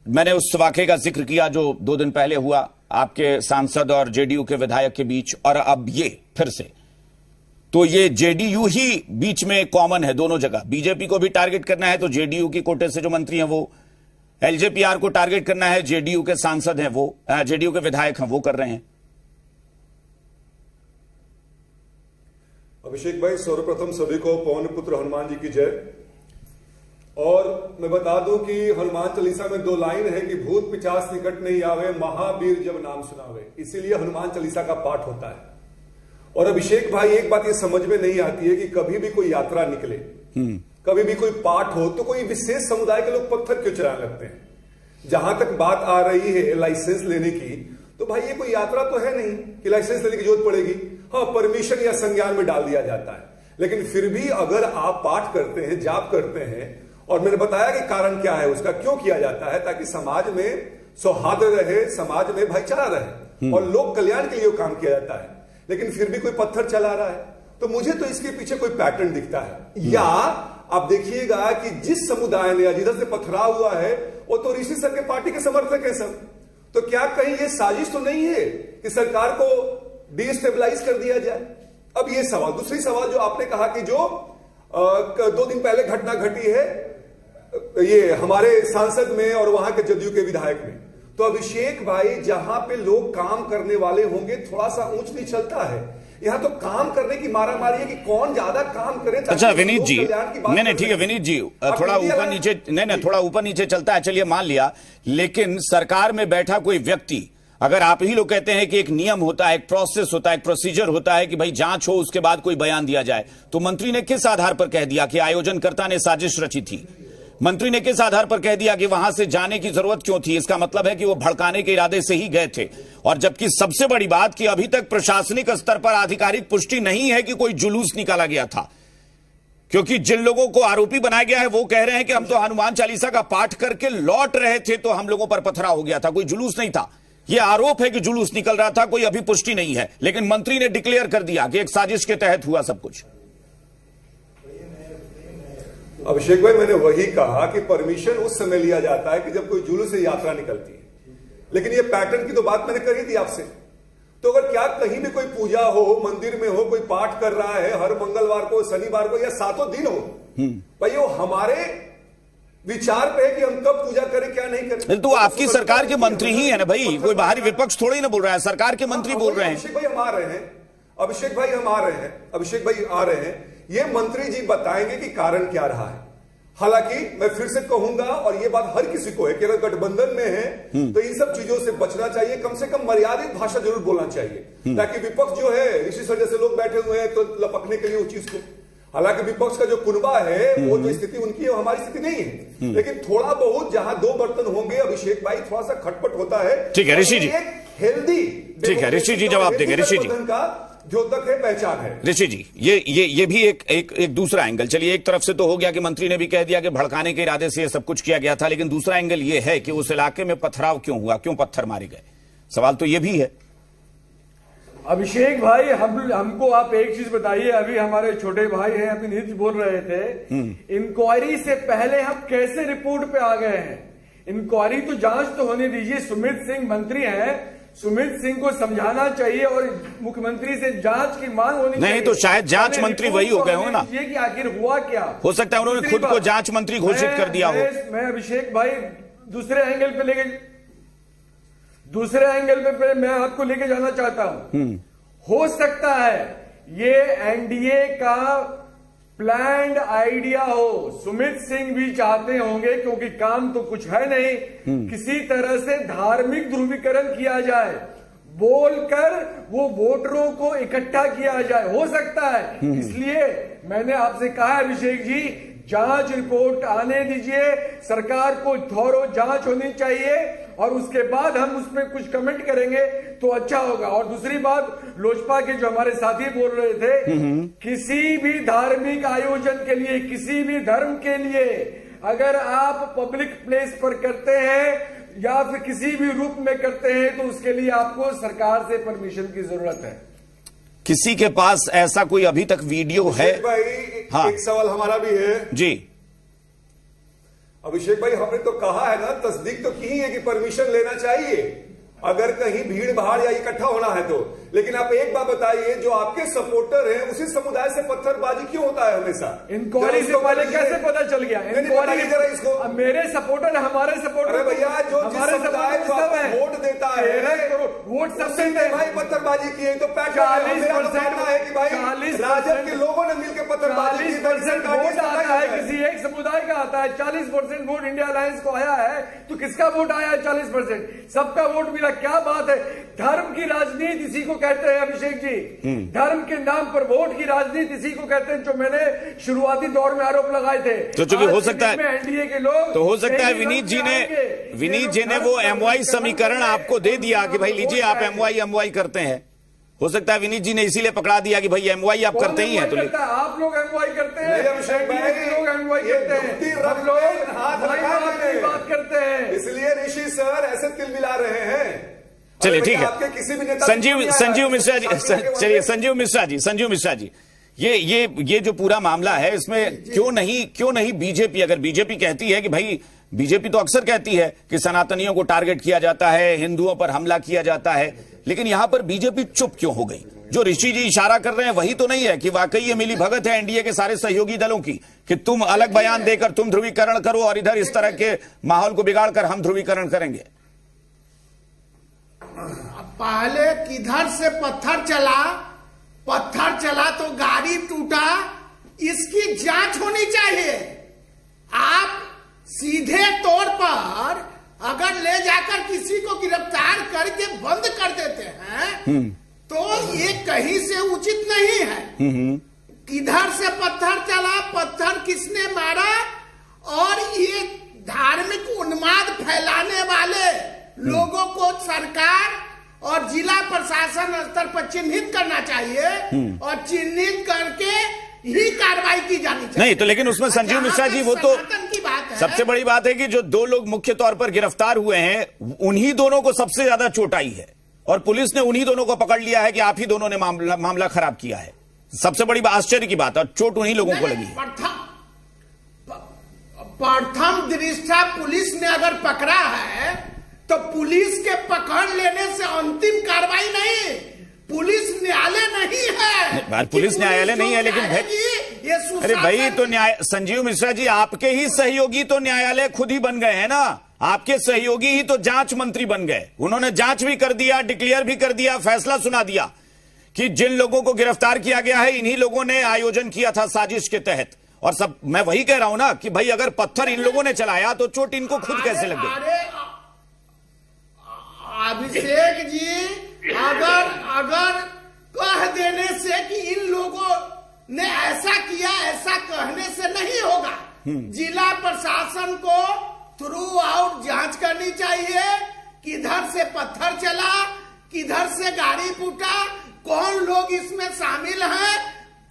मैंने उस वाकये का जिक्र किया जो 2 दिन पहले हुआ आपके सांसद और जेडीयू के विधायक के बीच, और अब ये फिर से, तो ये जेडीयू ही बीच में कॉमन है दोनों जगह। बीजेपी को भी टारगेट करना है तो जेडीयू की कोटे से जो मंत्री हैं वो, एलजेपीआर को टारगेट करना है, जेडीयू के सांसद हैं वो, जेडीयू के विधायक हैं वो कर रहे हैं। अभिषेक भाई, सर्वप्रथम सभी को पवन पुत्र हनुमान जी की जय। और मैं बता दूं कि हनुमान चालीसा में 2 लाइन है कि भूत पिशाच निकट नहीं आवे, महावीर जब नाम सुनावे, इसीलिए हनुमान चालीसा का पाठ होता है। और अभिषेक भाई, एक बात ये समझ में नहीं आती है कि कभी भी कोई यात्रा निकले, कभी भी कोई पाठ हो, तो कोई विशेष समुदाय के लोग पत्थर क्यों चलाने लगते हैं। जहां तक बात आ रही है लाइसेंस लेने की, तो भाई ये कोई यात्रा तो है नहीं कि लाइसेंस लेने की जरूरत पड़ेगी। हाँ, परमिशन या संज्ञान में डाल दिया जाता है, लेकिन फिर भी अगर आप पाठ करते हैं, जाप करते हैं, और मैंने बताया कि कारण क्या है उसका, क्यों किया जाता है, ताकि समाज में सौहार्द रहे, समाज में भाईचारा रहे और लोक कल्याण के लिए काम किया जाता है। लेकिन फिर भी कोई पत्थर चला रहा है, तो मुझे तो इसके पीछे कोई पैटर्न दिखता है। या आप देखिएगा कि जिस समुदाय ने जिधर से पथराव हुआ है वो तो ऋषि सर के पार्टी के समर्थक है सब। तो क्या कहीं ये साजिश तो नहीं है कि सरकार को डिस्टेबलाइज कर दिया जाए? अब ये सवाल, दूसरी सवाल जो आपने कहा कि जो 2 दिन पहले घटना घटी है ये हमारे सांसद में और वहां के जदयू के विधायक में, तो अभिषेक भाई, जहां पे लोग काम करने वाले होंगे थोड़ा सा ऊंच नीच चलता है, यहां तो काम करने की मारामारी है कि कौन ज्यादा काम करे। अच्छा विनीत जी, नहीं ठीक है विनीत जी, थोड़ा ऊपर नीचे, नहीं थोड़ा ऊपर नीचे चलता है, चलिए मान लिया, लेकिन सरकार में बैठा कोई व्यक्ति, अगर आप ही लोग कहते हैं कि एक नियम होता है, एक प्रोसेस होता है, एक प्रोसीजर होता है कि भाई जांच हो उसके बाद कोई बयान दिया जाए, तो मंत्री ने किस आधार पर कह दिया कि आयोजनकर्ता ने साजिश रची थी? मंत्री ने किस आधार पर कह दिया कि वहां से जाने की जरूरत क्यों थी? इसका मतलब है कि वो भड़काने के इरादे से ही गए थे। और जबकि सबसे बड़ी बात कि अभी तक प्रशासनिक स्तर पर आधिकारिक पुष्टि नहीं है कि कोई जुलूस निकाला गया था, क्योंकि जिन लोगों को आरोपी बनाया गया है वो कह रहे हैं कि हम तो हनुमान चालीसा का पाठ करके लौट रहे थे तो हम लोगों पर पथराव हो गया था, कोई जुलूस नहीं था। ये आरोप है कि जुलूस निकल रहा था, कोई अभी पुष्टि नहीं है, लेकिन मंत्री ने डिक्लेयर कर दिया कि एक साजिश के तहत हुआ सब कुछ। अभिषेक भाई, मैंने वही कहा कि परमिशन उस समय लिया जाता है कि जब कोई जुलूस से यात्रा निकलती है, लेकिन ये पैटर्न की तो बात मैंने करी थी आपसे। तो अगर क्या कहीं भी कोई पूजा हो, मंदिर में हो, कोई पाठ कर रहा है हर मंगलवार को, शनिवार को या 7 दिन हो, भाई वो हमारे विचार पे है कि हम कब पूजा करें क्या नहीं करें। तो आपकी सरकार के मंत्री ही है ना भाई, कोई बाहरी विपक्ष थोड़ी ना बोल रहा है, सरकार के मंत्री बोल रहे हैं। अभिषेक भाई हम आ रहे हैं, अभिषेक भाई हम आ रहे हैं, अभिषेक भाई आ रहे हैं, ये मंत्री जी बताएंगे कि कारण क्या रहा है। हालांकि मैं फिर से कहूंगा, और ये बात हर किसी को है कि अगर गठबंधन में है तो इन सब चीजों से बचना चाहिए, कम से कम मर्यादित भाषा जरूर बोलना चाहिए, ताकि विपक्ष जो है, ऋषि सर जैसे लोग बैठे हुए हैं तो लपकने के लिए उस चीज को। हालांकि विपक्ष का जो कुनबा है, वो जो स्थिति उनकी है, वो हमारी स्थिति नहीं है, लेकिन थोड़ा बहुत जहां 2 बर्तन होंगे अभिषेक भाई, थोड़ा सा खटपट होता है। ठीक है ऋषि जी, हेल्दी, ठीक है ऋषि जी, जवाब देंगे ऋषि जी का जो तक है पहचान है। ऋषि जी, ये भी एक दूसरा एंगल। चलिए, एक तरफ से तो हो गया कि मंत्री ने भी कह दिया कि भड़काने के इरादे से ये सब कुछ किया गया था, लेकिन दूसरा एंगल ये है कि उस इलाके में पथराव क्यों हुआ, क्यों पत्थर मारे गए, सवाल तो ये भी है। अभिषेक भाई, हमको आप एक चीज बताइए, अभी हमारे छोटे भाई हैं अभी नीति बोल रहे थे, इंक्वायरी से पहले हम कैसे रिपोर्ट पे आ गए हैं? इंक्वायरी तो जांच तो होने दीजिए। सुमित सिंह मंत्री हैं, सुमित सिंह को समझाना चाहिए और मुख्यमंत्री से जांच की मांग होनी चाहिए। नहीं तो शायद जांच मंत्री वही हो गए होंगे ना, ये कि आखिर हुआ क्या। हो सकता है उन्होंने खुद को जांच मंत्री घोषित कर दिया हो। मैं अभिषेक भाई दूसरे एंगल पे मैं आपको लेके जाना चाहता हूं। हो सकता है ये एनडीए का प्लान्ड आइडिया हो, सुमित सिंह भी चाहते होंगे, क्योंकि काम तो कुछ है नहीं, किसी तरह से धार्मिक ध्रुवीकरण किया जाए, बोलकर वो वोटरों को इकट्ठा किया जाए, हो सकता है। इसलिए मैंने आपसे कहा अभिषेक जी, जांच रिपोर्ट आने दीजिए, सरकार को थोरो जांच होनी चाहिए और उसके बाद हम उस पर कुछ कमेंट करेंगे तो अच्छा होगा। और दूसरी बात, लोजपा के जो हमारे साथी बोल रहे थे, किसी भी धार्मिक आयोजन के लिए, किसी भी धर्म के लिए अगर आप पब्लिक प्लेस पर करते हैं या फिर किसी भी रूप में करते हैं तो उसके लिए आपको सरकार से परमिशन की जरूरत है। किसी के पास ऐसा कोई अभी तक वीडियो है? भाई हाँ, एक सवाल हमारा भी है जी। अभिषेक भाई, हमने तो कहा है ना, तस्दीक तो की है कि परमिशन लेना चाहिए अगर कहीं भीड़ भाड़ या इकट्ठा होना है तो। लेकिन आप एक बात बताइए, जो आपके सपोर्टर हैं उसी समुदाय से पत्थरबाजी क्यों होता है हमेशा? इंक्वायरी से पहले कैसे पता चल गया? इंक्वायरी जरा इसको, मेरे सपोर्टर, हमारे सपोर्टर, अरे भैया, जो हमारे समुदाय जो वोट देता है, वोट सबसे भाई पत्थरबाजी की है तो 40% है कि भाई राजद के लोगों ने मिलकर पत्थरबाजी की। 40% वोट आता है किसी एक समुदाय का, आता है 40% वोट इंडिया अलायंस को आया है, तो किसका वोट आया है? 40%, सबका वोट मिला। क्या बात है, धर्म की राजनीति इसी को कहते हैं अभिषेक जी, धर्म के नाम पर वोट की राजनीति इसी को कहते हैं, जो मैंने शुरुआती दौर में आरोप लगाए थे। तो चूंकि हो सकता है एनडीए के लोग, तो हो सकता है विनीत जी ने वो एमवाई समीकरण आपको दे दिया कि भाई लीजिए आप एमवाई करते हैं। हो सकता है विनीत जी ने इसीलिए पकड़ा दिया कि भाई एमवाई आप करते ही हैं, तो आप लोग एमवाई करते हैं, लोग एमवाई करते हैं, हम लोग बात करते हैं, इसलिए ऋषि सर ऐसे तिल मिला रहे हैं। चलिए ठीक है, संजीव मिश्रा जी, चलिए संजीव मिश्रा जी, ये जो पूरा मामला है, इसमें क्यों नहीं बीजेपी, अगर बीजेपी कहती है कि भाई, बीजेपी तो अक्सर कहती है कि सनातनियों को टारगेट किया जाता है, हिंदुओं पर हमला किया जाता है, लेकिन यहां पर बीजेपी चुप क्यों हो गई? जो ऋषि जी इशारा कर रहे हैं वही तो नहीं है कि वाकई ये मिली भगत है एनडीए के सारे सहयोगी दलों की, कि तुम अलग बयान देकर तुम ध्रुवीकरण करो और इधर इस तरह के माहौल को बिगाड़कर हम ध्रुवीकरण करेंगे। पहले किधर से पत्थर चला तो गाड़ी टूटा, इसकी जांच होनी चाहिए। आप सीधे तौर पर अगर ले जाकर किसी को गिरफ्तार करके बंद कर देते हैं तो ये कहीं से उचित नहीं है। किधर से पत्थर चला, पत्थर किसने मारा, और ये धार्मिक उन्माद फैलाने वाले लोगों को सरकार और जिला प्रशासन स्तर पर चिन्हित करना चाहिए और चिन्हित करके ही कार्रवाई की जानी चाहिए। नहीं तो लेकिन उसमें संजीव मिश्रा जी, वो तो की बात है। सबसे बड़ी बात है कि जो दो लोग मुख्य तौर पर गिरफ्तार हुए हैं उन्हीं दोनों को सबसे ज्यादा चोट आई है और पुलिस ने उन्हीं दोनों को पकड़ लिया है कि आप ही दोनों ने मामला खराब किया है। सबसे बड़ी आश्चर्य की बात है, और चोट उन्हीं लोगों को लगी है। प्रथम दृष्टया पुलिस ने अगर पकड़ा है तो पुलिस के पकड़ लेने से अंतिम कार्रवाई नहीं, पुलिस न्यायालय नहीं है। पुलिस न्यायालय नहीं है, लेकिन अरे भाई तो संजीव मिश्रा जी, आपके ही सहयोगी तो न्यायालय खुद ही बन गए हैं ना। आपके सहयोगी ही तो जांच मंत्री बन गए। उन्होंने जांच भी कर दिया, डिक्लेयर भी कर दिया, फैसला सुना दिया कि जिन लोगों को गिरफ्तार किया गया है इन्हीं लोगों ने आयोजन किया था साजिश के तहत। और सब मैं वही कह रहा हूं ना कि भाई अगर पत्थर इन लोगों ने चलाया तो चोट इनको खुद कैसे लग गई? अभिषेक जी, अगर कह देने से कि इन लोगों ने ऐसा किया, ऐसा कहने से नहीं होगा। जिला प्रशासन को थ्रू आउट जांच करनी चाहिए, किधर से पत्थर चला, किधर से गाड़ी फूटा, कौन लोग इसमें शामिल हैं,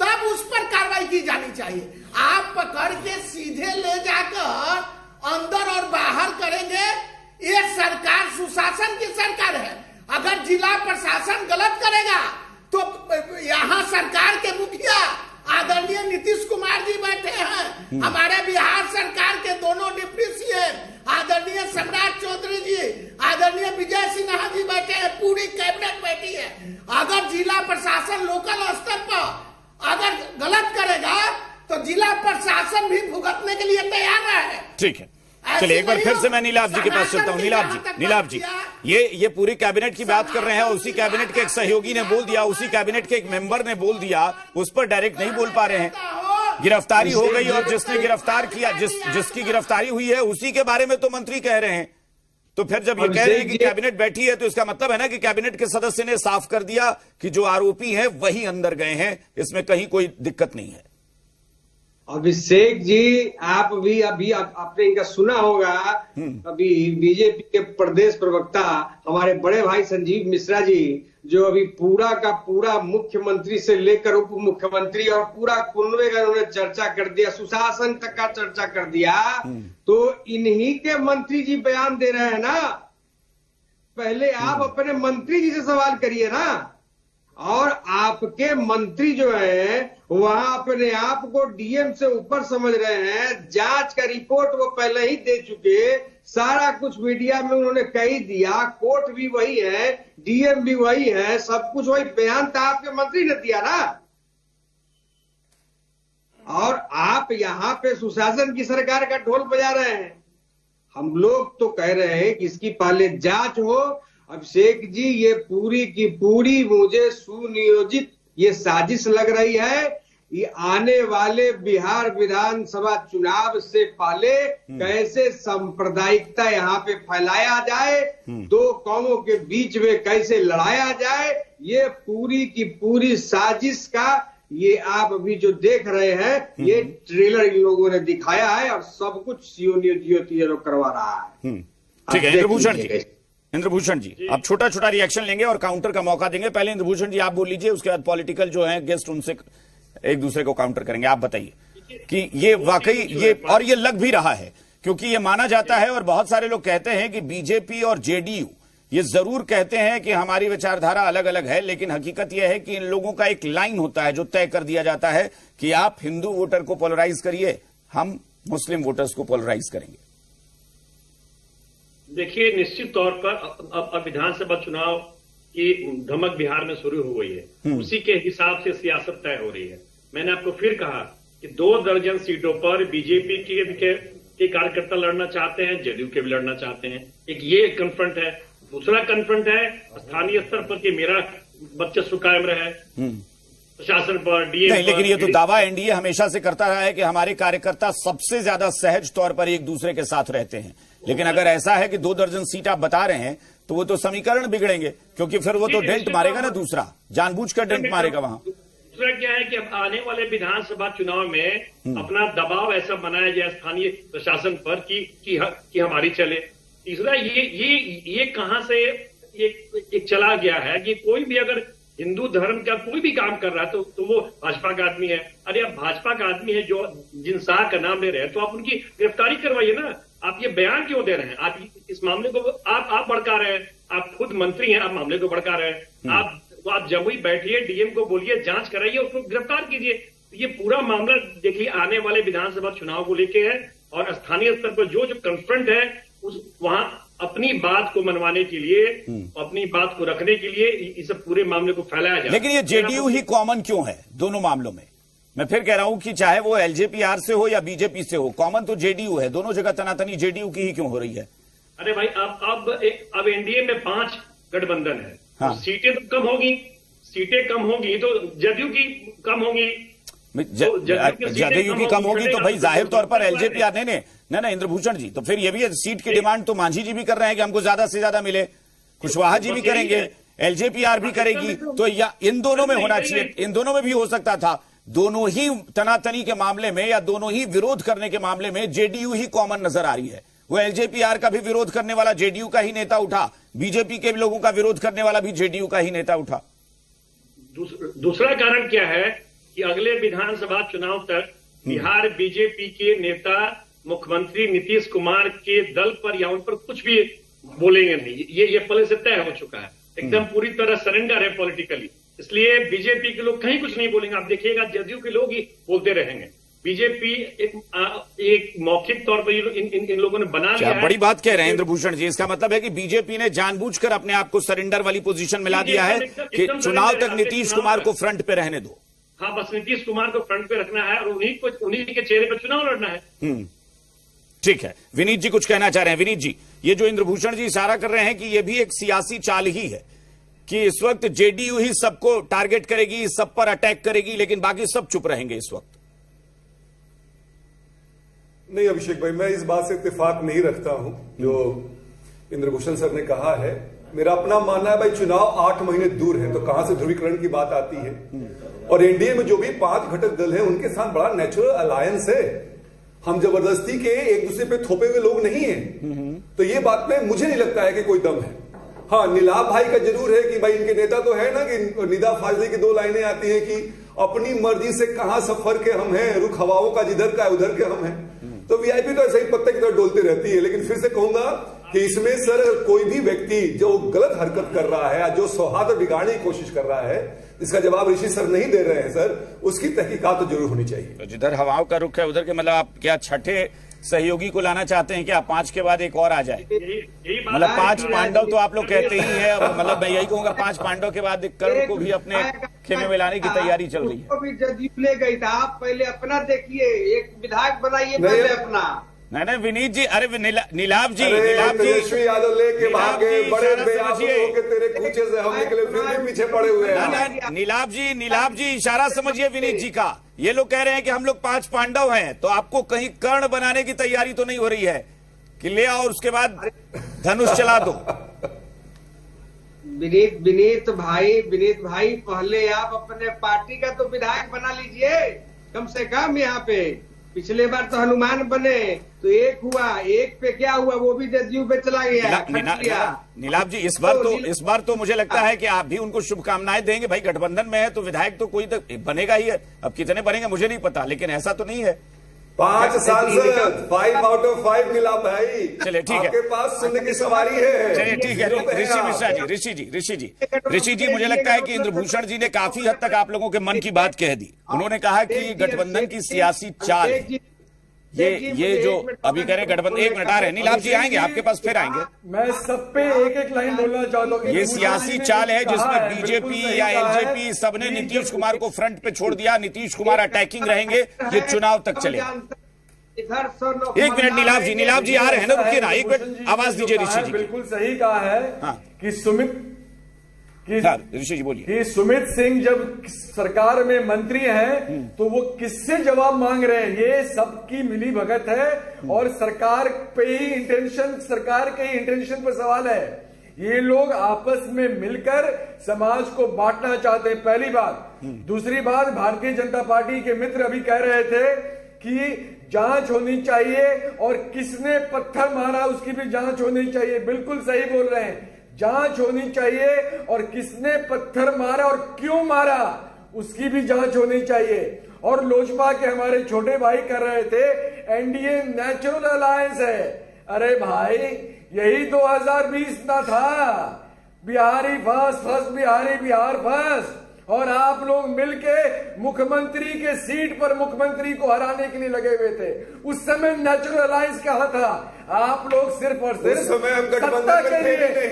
तब उस पर कार्रवाई की जानी चाहिए। आप पकड़ के सीधे ले जाकर अंदर और बाहर करेंगे, ये सरकार सुशासन की सरकार है। अगर जिला प्रशासन गलत करेगा तो यहाँ सरकार के मुखिया आदरणीय नीतीश कुमार जी बैठे हैं, हमारे बिहार सरकार के दोनों डिप्टी सीएम आदरणीय सम्राट चौधरी जी, आदरणीय विजय सिन्हा जी बैठे हैं, पूरी कैबिनेट बैठी है। अगर जिला प्रशासन लोकल स्तर पर अगर गलत करेगा तो जिला प्रशासन भी भुगतने के लिए तैयार है। ठीक है, चलिए एक बार फिर से मैं नीलाभ जी के पास चलता हूं। नीलाभ जी, ये पूरी कैबिनेट की बात कर रहे हैं, उसी कैबिनेट के एक सहयोगी ने बोल दिया, उसी कैबिनेट के एक मेंबर ने बोल दिया, उस पर डायरेक्ट नहीं बोल पा रहे हैं। गिरफ्तारी हो गई और जिसने गिरफ्तार किया, जिसकी गिरफ्तारी हुई है उसी के बारे में तो मंत्री कह रहे हैं। तो फिर जब ये कह रहे हैं कि कैबिनेट बैठी है तो इसका मतलब है ना कि कैबिनेट के सदस्य ने साफ कर दिया कि जो आरोपी हैं वही अंदर गए हैं, इसमें कहीं कोई दिक्कत नहीं है। अभिषेक जी, आप भी अभी आपने इनका सुना होगा, अभी बीजेपी के प्रदेश प्रवक्ता हमारे बड़े भाई संजीव मिश्रा जी, जो अभी पूरा का पूरा मुख्यमंत्री से लेकर उप मुख्यमंत्री और पूरा कुनबे का उन्होंने चर्चा कर दिया, सुशासन तक का चर्चा कर दिया, तो इन्हीं के मंत्री जी बयान दे रहे हैं ना। पहले आप अपने मंत्री जी से सवाल करिए ना। और आपके मंत्री जो है वहां अपने आप को डीएम से ऊपर समझ रहे हैं। जांच का रिपोर्ट वो पहले ही दे चुके, सारा कुछ मीडिया में उन्होंने कह ही दिया, कोर्ट भी वही है, डीएम भी वही है, सब कुछ वही। बयान तो आपके मंत्री ने दिया ना। और आप यहाँ पे सुशासन की सरकार का ढोल बजा रहे हैं। हम लोग तो कह रहे हैं कि इसकी पहले जांच हो। अभिषेक जी, ये पूरी की पूरी मुझे सुनियोजित ये साजिश लग रही है। ये आने वाले बिहार विधानसभा चुनाव से पहले कैसे सांप्रदायिकता यहाँ पे फैलाया जाए, दो कौमों के बीच में कैसे लड़ाया जाए, ये पूरी की पूरी साजिश का ये आप अभी जो देख रहे हैं ये ट्रेलर इन लोगों ने दिखाया है और सब कुछ सियोनियो करवा रहा है। ठीक है इंद्रभूषण जी, आप छोटा छोटा रिएक्शन लेंगे और काउंटर का मौका देंगे। पहले इंद्रभूषण जी आप बोल लीजिए, उसके बाद पॉलिटिकल जो है गेस्ट उनसे एक दूसरे को काउंटर करेंगे। आप बताइए कि ये वाकई ये लग भी रहा है, क्योंकि ये माना जाता है और बहुत सारे लोग कहते हैं कि बीजेपी और जेडीयू ये जरूर कहते हैं कि हमारी विचारधारा अलग अलग है, लेकिन हकीकत यह है कि इन लोगों का एक लाइन होता है जो तय कर दिया जाता है कि आप हिंदू वोटर को पोलराइज करिए, हम मुस्लिम वोटर्स को पोलराइज करेंगे। देखिए, निश्चित तौर पर अब विधानसभा चुनाव की धमक बिहार में शुरू हो गई है, उसी के हिसाब से सियासत तय हो रही है। मैंने आपको फिर कहा कि 2 दर्जन सीटों पर बीजेपी के कार्यकर्ता लड़ना चाहते हैं, जेडीयू के भी लड़ना चाहते हैं। एक ये कन्फ्रंट है। दूसरा कन्फ्रंट है स्थानीय स्तर पर कि मेरा वर्चस्व कायम रहे प्रशासन पर, डीएम नहीं, लेकिन ये तो दावा एनडीए हमेशा से करता रहा है कि हमारे कार्यकर्ता सबसे ज्यादा सहज तौर पर एक दूसरे के साथ रहते हैं। लेकिन अगर ऐसा है कि 2 दर्जन सीट आप बता रहे हैं तो वो तो समीकरण बिगड़ेंगे, क्योंकि फिर वो तो डेंट मारेगा ना, दूसरा जानबूझकर डेंट मारेगा वहां। दूसरा क्या है कि अब आने वाले विधानसभा चुनाव में अपना दबाव ऐसा बनाया जाए स्थानीय प्रशासन पर कि हमारी चले। तीसरा ये कहां से एक चला गया है कि कोई भी अगर हिंदू धर्म का कोई भी काम कर रहा है तो वो भाजपा का आदमी है। अरे आप भाजपा का आदमी है जो जिन शाह का नाम ले रहे हैं तो आप उनकी गिरफ्तारी करवाइए ना। आप ये बयान क्यों दे रहे हैं? आप इस मामले को आप भड़का रहे हैं। आप खुद मंत्री हैं, आप मामले को भड़का रहे हैं। आप जमुई बैठिए, डीएम को बोलिए जांच कराइए, उसको गिरफ्तार कीजिए। ये पूरा मामला देखिए आने वाले विधानसभा चुनाव को लेके है और स्थानीय स्तर पर जो कन्फ्रंट है वहां अपनी बात को मनवाने के लिए, अपनी बात को रखने के लिए इस पूरे मामले को फैलाया जाए। लेकिन ये जेडीयू ही कॉमन क्यों है दोनों मामलों में? मैं फिर कह रहा हूं कि चाहे वो एलजेपी-आर से हो या बीजेपी से हो, कॉमन तो जेडीयू है। दोनों जगह तनातनी जेडीयू की ही क्यों हो रही है? अरे भाई अब एनडीए में 5 गठबंधन है। हाँ। तो सीटें तो कम होगी तो जदयू की कम होगी। जदयू की कम होगी तो भाई जाहिर तौर पर एलजेपी-आर ना इंद्रभूषण जी, तो फिर ये भी सीट की डिमांड तो मांझी जी भी कर रहे हैं कि हमको ज्यादा से ज्यादा मिले, कुशवाहा जी भी करेंगे, एलजेपी-आर भी करेगी। तो या इन दोनों में होना चाहिए, इन दोनों में भी हो सकता था। दोनों ही तनातनी के मामले में या दोनों ही विरोध करने के मामले में जेडीयू ही कॉमन नजर आ रही है। वो एलजेपी-आर का भी विरोध करने वाला जेडीयू का ही नेता उठा, बीजेपी के लोगों का विरोध करने वाला भी जेडीयू का ही नेता उठा। दूसरा कारण क्या है कि अगले विधानसभा चुनाव तक बिहार बीजेपी के नेता मुख्यमंत्री नीतीश कुमार के दल पर या उन पर कुछ भी बोलेंगे नहीं। ये पहले से तय हो चुका है, एकदम पूरी तरह सरेंडर है पॉलिटिकली। इसलिए बीजेपी के लोग कहीं कुछ नहीं बोलेंगे। आप देखिएगा जदयू के लोग ही बोलते रहेंगे। बीजेपी एक मौखिक तौर पर इन लोगों ने बना लिया है। बड़ी बात कह रहे हैं इंद्रभूषण जी, इसका मतलब है कि बीजेपी ने जानबूझकर अपने आप को सरेंडर वाली पोजीशन में ला दिया है कि चुनाव तक नीतीश कुमार को फ्रंट पे रहने दो। हाँ, बस नीतीश कुमार को फ्रंट पे रखना है और उन्हीं के चेहरे पर चुनाव लड़ना है। ठीक है, विनीत जी कुछ कहना चाह रहे हैं। विनीत जी, ये जो इंद्रभूषण जी इशारा कर रहे हैं कि ये भी एक सियासी चाल ही है कि इस वक्त जेडीयू ही सबको टारगेट करेगी, सब पर अटैक करेगी, लेकिन बाकी सब चुप रहेंगे इस वक्त। नहीं अभिषेक भाई, मैं इस बात से इत्तेफाक नहीं रखता हूं जो इंद्रभूषण सर ने कहा है। मेरा अपना मानना है भाई चुनाव 8 महीने दूर है, तो कहां से ध्रुवीकरण की बात आती है। और एनडीए में जो भी 5 घटक दल हैं उनके साथ बड़ा नेचुरल अलायंस है। हम जबरदस्ती के एक दूसरे पे थोपे हुए लोग नहीं हैं। तो ये बात में मुझे नहीं लगता है कि कोई दम है। हाँ, नीलाभ भाई का जरूर है कि भाई इनके नेता तो है ना कि निदा फाजली की 2 लाइनें आती हैं कि अपनी मर्जी से कहां सफर के हम हैं, रुख हवाओं का जिधर का है उधर के हम हैं। तो वीआईपी तो ऐसे ही पत्ते की तरह डोलती रहती है। लेकिन फिर से कहूंगा कि इसमें सर कोई भी व्यक्ति जो गलत हरकत कर रहा है, जो सौहार्द बिगाड़ने की कोशिश कर रहा है, इसका जवाब ऋषि सर नहीं दे रहे हैं सर, उसकी तहकीकात तो जरूर होनी चाहिए। तो जिधर हवाओं का रुख है उधर के, मतलब आप क्या छठे सहयोगी को लाना चाहते हैं क्या? 5 के बाद एक और आ जाए? मतलब 5 पांडव तो आप लोग कहते ही है। मतलब मैं यही कहूंगा 5 पांडव के बाद कर्ण को भी अपने खेमे में लाने की तैयारी चल रही है। भी जदयू ले गई था। आप पहले अपना देखिए, एक विधायक बनाइए पहले अपना। नहीं विनीत जी, अरे नीलाभ जी यादव लेके भागे, बड़े के तेरे कूचे से हम निकले, फिर भी पीछे पड़े हुए हैं। नीलाभ जी इशारा समझिए विनीत जी का। ये लोग कह रहे हैं कि हम लोग 5 पांडव हैं, तो आपको कहीं कर्ण बनाने की तैयारी तो नहीं हो रही है कि ले आओ और उसके बाद धनुष चला दो? विनीत भाई पहले आप अपने पार्टी का तो विधायक बना लीजिए कम से कम। यहाँ पे पिछले बार तो हनुमान बने तो एक हुआ, एक पे क्या हुआ, वो भी जदयू पे चला गया। नीलाभ जी इस बार तो मुझे लगता है कि आप भी उनको शुभकामनाएं देंगे। भाई गठबंधन में है तो विधायक तो कोई तो बनेगा ही है। अब कितने बनेंगे मुझे नहीं पता, लेकिन ऐसा तो नहीं है। 5 सांसद, 5 आउट ऑफ 5 मिला भाई। चलिए ठीक है, आपके पास सुनने की सवारी है। चलिए ठीक है, ऋषि जी मुझे लगता है कि इंद्रभूषण जी ने काफी हद तक आप लोगों के मन की बात कह दी। उन्होंने कहा कि गठबंधन की सियासी चाल है। ये जो अभी कह रहे गठबंधन, 1 मिनट आ रहे हैं नीलाभ जी, आएंगे आपके पास, फिर आएंगे। मैं सब पे एक लाइन बोलना चाहता हूँ। ये सियासी चाल है जिसमें बीजेपी या एलजेपी सबने नीतीश कुमार को फ्रंट पे छोड़ दिया। नीतीश कुमार अटैकिंग रहेंगे, ये चुनाव तक चलेगा। 1 मिनट नीलाभ जी आ रहे हैं ना, रुकिए ना 1 मिनट, आवाज दीजिए ऋषि जी। बिल्कुल सही कहा है कि ऋषि जी बोलिए कि सुमित सिंह जब सरकार में मंत्री हैं तो वो किससे जवाब मांग रहे हैं? ये सबकी मिली भगत है और सरकार पे ही इंटेंशन, सरकार के इंटेंशन पर सवाल है। ये लोग आपस में मिलकर समाज को बांटना चाहते हैं, पहली बात। दूसरी बात, भारतीय जनता पार्टी के मित्र अभी कह रहे थे कि जांच होनी चाहिए और किसने पत्थर मारा उसकी भी जांच होनी चाहिए। बिल्कुल सही बोल रहे हैं। जांच होनी चाहिए और किसने पत्थर मारा और क्यों मारा उसकी भी जांच होनी चाहिए। और लोजपा के हमारे छोटे भाई कर रहे थे एनडीए नेचुरल अलायंस है। अरे भाई यही 2020 ना था, बिहारी फर्स्ट बिहारी बिहार फर्स्ट, और आप लोग मिलके मुख्यमंत्री के सीट पर मुख्यमंत्री को हराने के लिए लगे हुए थे। उस समय नेचुरल अलायंस कहाँ था? आप लोग सिर्फ और सिर्फ समय हम गठबंधन में थे नहीं।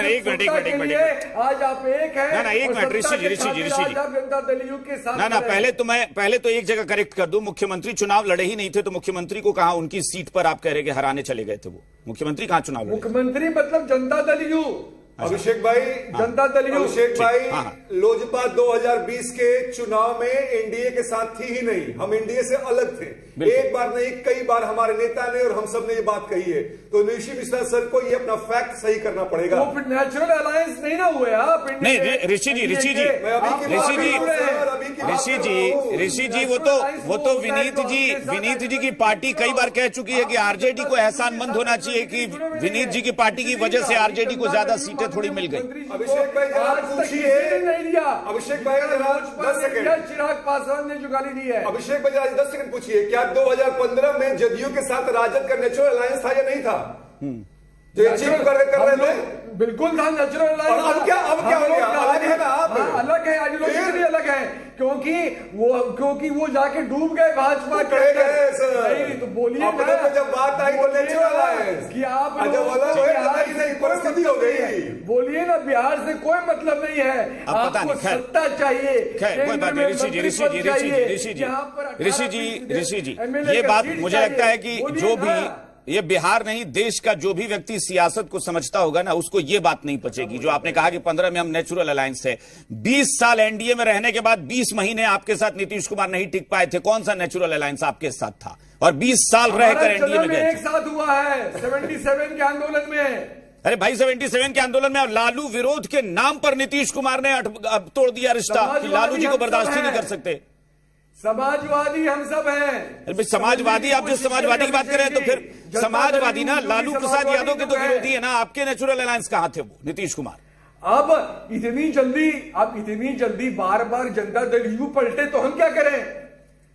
एक मिनट आज आप एक हैं। एक minute Rishi ji Janata Dal you के साथ ना पहले तो एक जगह करेक्ट कर दूं, मुख्यमंत्री चुनाव लड़े ही नहीं थे, तो मुख्यमंत्री को कहा उनकी सीट पर आप कह रहे कि हराने चले गए थे? वो मुख्यमंत्री कहां चुनाव लड़े? मुख्यमंत्री मतलब जनता दल यू। अभिषेक भाई, जनता दल यू। अभिषेक भाई, लोजपा 2020 के चुनाव में एनडीए के साथ थी ही नहीं, हम एनडीए से अलग थे। एक बार नहीं कई बार हमारे नेता ने और हम सब ने ये बात कही है, तो ऋषि मिश्रा सर को ये अपना फैक्ट सही करना पड़ेगा। वो फिर नेचुरल अलायंस नहीं ना हुए आप? नहीं ऋषि जी वो तो विनीत जी की पार्टी कई बार कह चुकी है कि आरजेडी को एहसानमंद होना चाहिए कि विनीत जी की पार्टी की वजह से आरजेडी को ज्यादा सीटें थोड़ी मिल गई। अभिषेक भाई पूछिए, अभिषेक भाई 10 सेकंड, चिराग पासवान ने जो गाली दी है। अभिषेक भाई 10 सेकंड पूछिए, क्या 2015 में जदयू के साथ राजद का नेचुरल अलायंस था या नहीं था? जो चीफ कर रहे थे बिल्कुल था नेचुरल अलायंस। अब क्या हो गया? अलग है ना आप? अलग है, आइडियोलॉजी भी अलग है, क्योंकि वो जाके डूब गए भाजपा के। नहीं तो बोलिए ना, जब बात आई तो नेचुरल अलायंस कि आप परिस्थिति हो गई। बोलिए ना, बिहार से कोई मतलब नहीं है, आपको सत्ता चाहिए। कोई बात नहीं ऋषि जी, ये बात मुझे लगता है कि जो भी ये बिहार नहीं देश का जो भी व्यक्ति सियासत को समझता होगा ना, उसको ये बात नहीं पचेगी जो आपने कहा कि 15 में हम नेचुरल अलायंस है। 20 साल एनडीए में रहने के बाद 20 महीने आपके साथ नीतीश कुमार नहीं टिक पाए थे। कौन सा नेचुरल अलायंस आपके साथ था? और 20 साल रहकर एनडीए में गए एक साथ हुआ है 77 के आंदोलन में। अरे भाई 77 के आंदोलन में लालू विरोध के नाम पर नीतीश कुमार ने तोड़ दिया रिश्ता कि लालू जी को बर्दाश्त ही नहीं कर सकते। समाजवादी हम सब हैं। अरे समाजवादी, आप जिस समाजवादी की बात कर रहे हैं तो फिर समाजवादी ना लालू प्रसाद यादव के तो विरोधी है ना। आपके नेचुरल अलायंस कहां थे वो नीतीश कुमार? अब इतनी जल्दी बार बार जनता दल यू पलटे तो हम क्या करें?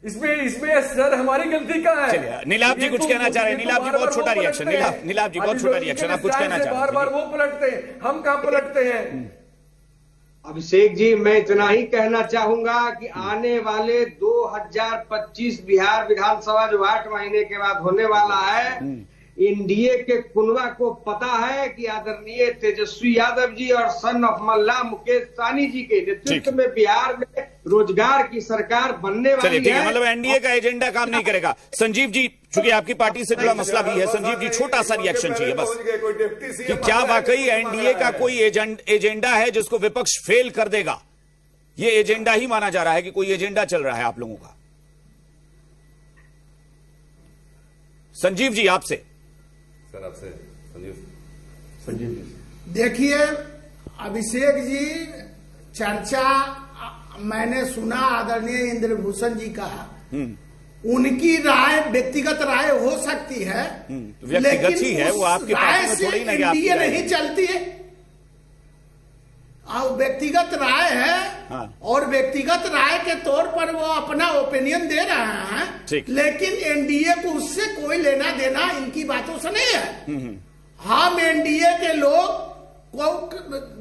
इसमें सर हमारी गलती कहाँ है? चलिए नीलाभ जी कुछ कहना चाह रहे हैं। नीलाभ जी बहुत छोटा रिएक्शन। नीलाभ जी बहुत छोटा रिएक्शन, आप कुछ कहना चाह रहे हैं? बार बार वो पलटते हैं, हम कहां पलटते हैं? अभिषेक जी, मैं इतना ही कहना चाहूंगा कि आने वाले 2025 बिहार विधानसभा जो 8 महीने के बाद होने वाला है, एनडीए के कुनवा को पता है कि आदरणीय तेजस्वी यादव जी और सन ऑफ मल्ला मुकेश सहनी जी के नेतृत्व में बिहार में रोजगार की सरकार बनने वाली है। मतलब एनडीए का एजेंडा काम नहीं करेगा। संजीव जी, चूंकि आपकी पार्टी से जुड़ा मसला भी है, संजीव जी छोटा सा रिएक्शन चाहिए बस कि क्या वाकई एनडीए का कोई एजेंडा है जिसको विपक्ष फेल कर देगा? ये एजेंडा ही माना जा रहा है कि कोई एजेंडा चल रहा है आप लोगों का? संजीव जी आपसे। आपसे संजीव जी देखिए, अभिषेक जी चर्चा मैंने सुना आदरणीय इंद्रभूषण जी का, उनकी राय व्यक्तिगत राय हो सकती है, व्यक्तिगत ही है वो, आपकी पार्टी में थोड़ी नहीं एनडीए नहीं चलती है। व्यक्तिगत राय है। हाँ। और व्यक्तिगत राय के तौर पर वो अपना ओपिनियन दे रहे हैं, लेकिन एनडीए को उससे कोई लेना देना इनकी बातों से नहीं है। हम एनडीए के लोग को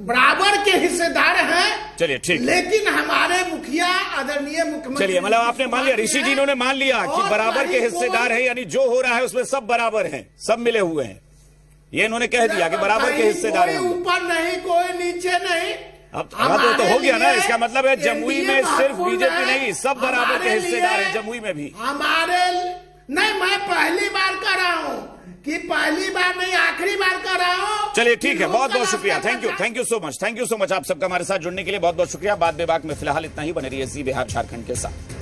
बराबर के हिस्सेदार हैं। चलिए ठीक, लेकिन हमारे मुखिया आदरणीय मुख्यमंत्री, चलिए मतलब आपने मान लिया, ऋषि जी ने मान लिया कि बराबर के हिस्सेदार है, यानी जो हो रहा है उसमें सब बराबर हैं, सब मिले हुए हैं। ये इन्होंने कह दिया कि बराबर के हिस्सेदार हैं, ऊपर नहीं कोई नीचे नहीं। अब तो हो गया ना, इसका मतलब है जमुई में सिर्फ बीजेपी नहीं, सब बराबर के हिस्सेदार हैं जमुई में भी। हमारे नहीं, मैं पहली बार कर रहा हूँ कि पहली बार नहीं आखिरी बार कर रहा हूँ। चलिए ठीक है, बहुत बहुत शुक्रिया, थैंक यू सो मच आप सबका हमारे साथ जुड़ने के लिए बहुत बहुत शुक्रिया। बात बेबाक में फिलहाल इतना ही। बने रहिए जी बिहार झारखंड के साथ।